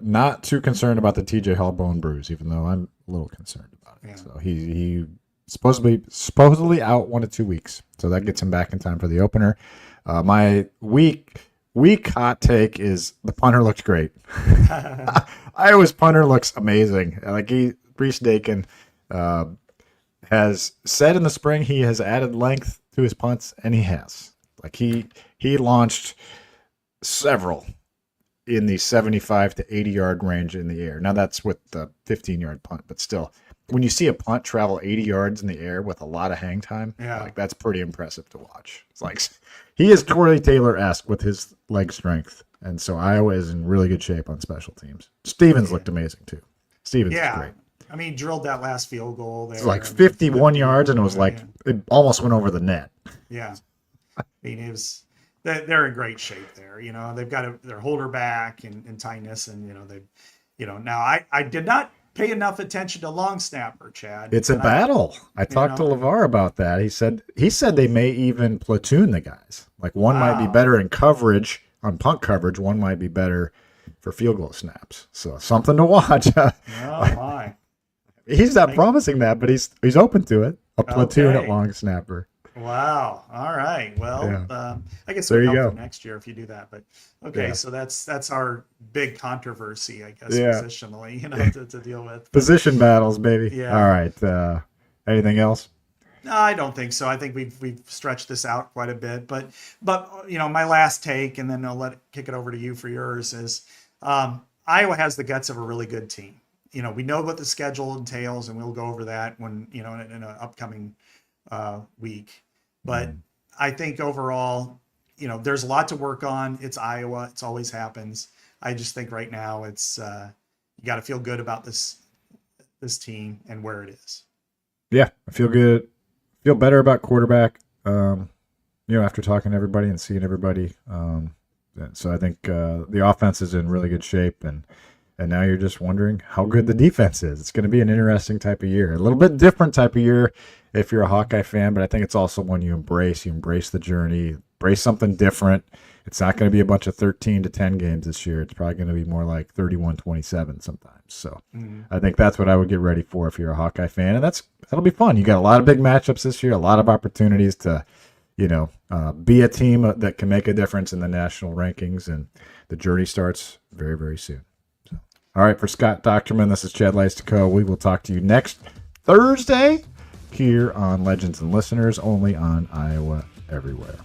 not too concerned about the TJ Hall bone bruise, even though I'm a little concerned about it. Yeah. So he supposedly out 1 to 2 weeks, so that gets him back in time for the opener. My week hot take is the punter looks great. Iowa's punter looks amazing. Like Reese Dakin has said in the spring he has added length to his punts, and he has. Like he launched several in the 75 to 80 yard range in the air. Now that's with the 15-yard punt, but still, when you see a punt travel 80 yards in the air with a lot of hang time, like that's pretty impressive to watch. It's like he is Corey Taylor-esque with his leg strength, and so Iowa is in really good shape on special teams. Stevens looked amazing too. Stevens is great. I mean, drilled that last field goal there. It's like 51 yards, and it was like it almost went over the net. Yeah, I mean, it was. They're in great shape there. You know, they've got their holder back and Ty Nissen. Now I did not pay enough attention to long snapper, Chad. It's a battle. I talked to LeVar about that. He said they may even platoon the guys. Like one might be better in coverage on punt coverage. One might be better for field goal snaps. So something to watch. Oh my. He's not promising that, but he's open to it. A platoon at long snapper. Wow. All right. Well, I guess there we'll you help go. for next year if you do that. But okay, so that's our big controversy, I guess, positionally, to deal with. Position battles, baby. Yeah. All right. Anything else? No, I don't think so. I think we've stretched this out quite a bit. But my last take, and then I'll kick it over to you for yours, is Iowa has the guts of a really good team. We know what the schedule entails, and we'll go over that when in an upcoming week. But I think overall, there's a lot to work on. It's Iowa. It's always happens. I just think right now it's you got to feel good about this team and where it is. Yeah, I feel good. Feel better about quarterback. After talking to everybody and seeing everybody. So I think the offense is in really good shape, and now you're just wondering how good the defense is. It's going to be an interesting type of year, a little bit different type of year if you're a Hawkeye fan, but I think it's also one you embrace. You embrace the journey, embrace something different. It's not going to be a bunch of 13-10 games this year. It's probably going to be more like 31-27 sometimes. So I think that's what I would get ready for if you're a Hawkeye fan, and that'll be fun. You got a lot of big matchups this year, a lot of opportunities to be a team that can make a difference in the national rankings, and the journey starts very, very soon. So, all right, for Scott Dochterman, this is Chad Leistikow. We will talk to you next Thursday here on Legends and Listeners, only on Iowa Everywhere.